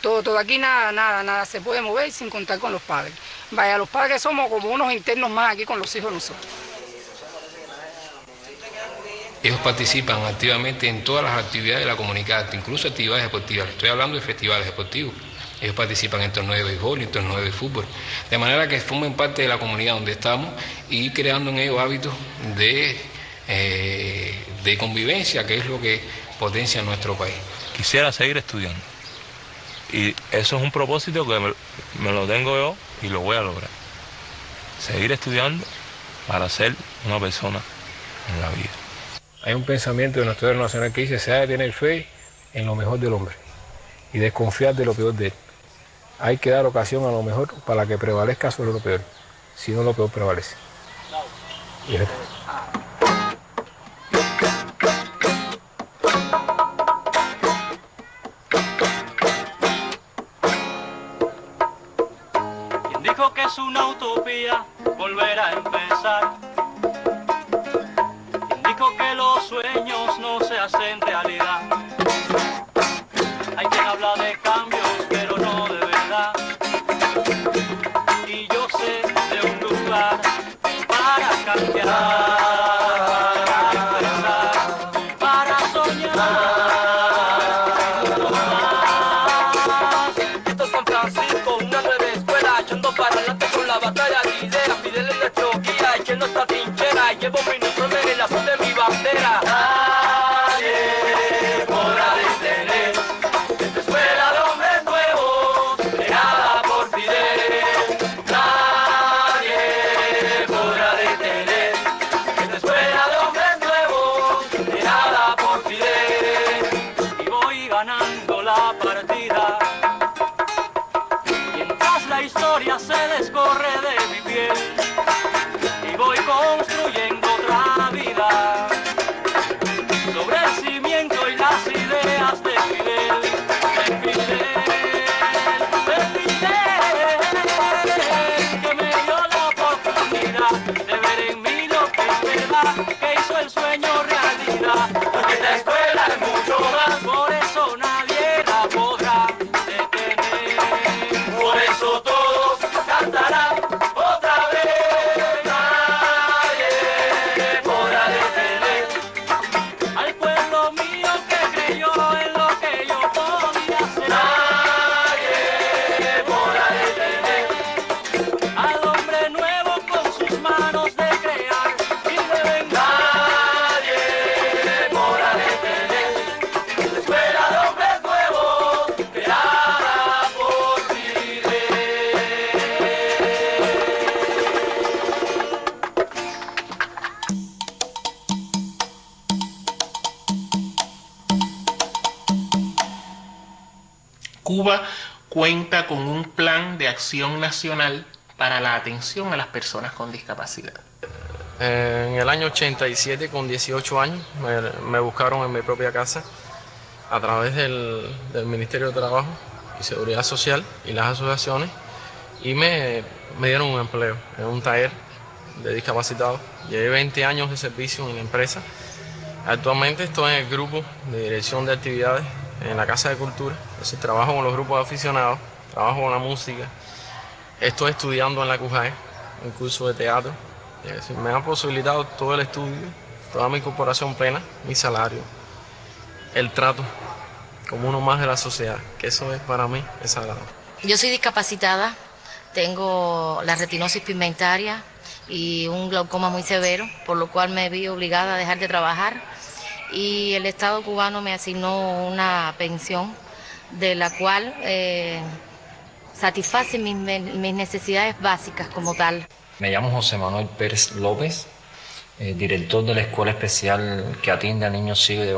Todo aquí nada se puede mover sin contar con los padres. Vaya, los padres somos como unos internos más aquí con los hijos de nosotros. Ellos participan activamente en todas las actividades de la comunidad, incluso actividades deportivas. Estoy hablando de festivales deportivos. Ellos participan en torneos de béisbol, en torneos de fútbol. De manera que formen parte de la comunidad donde estamos y creando en ellos hábitos de convivencia, que es lo que potencia nuestro país. Quisiera seguir estudiando. Y eso es un propósito que me lo tengo yo y lo voy a lograr. Seguir estudiando para ser una persona en la vida. Hay un pensamiento de nuestro héroe nacional que dice: se ha de tener fe en lo mejor del hombre y desconfiar de lo peor de él. Hay que dar ocasión a lo mejor para que prevalezca sobre lo peor, si no lo peor prevalece. Quien dijo que es una utopía volver a empezar. Quien dijo que los sueños no se hacen realidad. Hay quien habla de cambios, pero no de verdad. Y yo sé de un lugar para cambiar, para soñar. Esto es San Francisco, una nueva escuela, echando para adelante con la batalla de ideas. Fidel es nuestro guía, echando esta trinchera. Y llevo mi uniforme en el azul de mi bandera. Nadie podrá detener esta escuela de hombres nuevos, creada por Fidel. Nadie podrá detener esta escuela de hombres nuevos, creada por Fidel. Y voy ganando la partida, mientras la historia se descorre de mi piel. Y voy construyendo otra vida sobre el cimiento y las ideas de Fidel, de Fidel, que me dio la oportunidad de ver en mí lo que es verdad, que hizo el sueño realidad. Porque esta escuela es mucho más, por eso nadie la podrá detener. Por eso todos cantarán otra vez. Nadie podrá detener al pueblo mío que creyó en lo que yo podía hacer. Nadie podrá detener al hombre nuevo con sus manos de crear y de vengar. Nadie podrá detener la escuela de hombres nuevos creada por Fidel. Cuba cuenta con un plan de acción nacional para la atención a las personas con discapacidad. En el año 87, con 18 años, me buscaron en mi propia casa a través del Ministerio de Trabajo y Seguridad Social y las asociaciones, y me dieron un empleo en un taller de discapacitados. Llevé 20 años de servicio en la empresa. Actualmente estoy en el grupo de dirección de actividades en la Casa de Cultura. Es decir, trabajo con los grupos de aficionados, trabajo con la música. Estoy estudiando en la CUJAE, un curso de teatro. Es decir, me han posibilitado todo el estudio, toda mi incorporación plena, mi salario, el trato como uno más de la sociedad, que eso es para mí es sagrado. Yo soy discapacitada, tengo la retinosis pigmentaria y un glaucoma muy severo, por lo cual me vi obligada a dejar de trabajar, y el Estado cubano me asignó una pensión de la cual satisfacen mis necesidades básicas como tal. Me llamo José Manuel Pérez López, director de la Escuela Especial que atiende a niños ciegos y de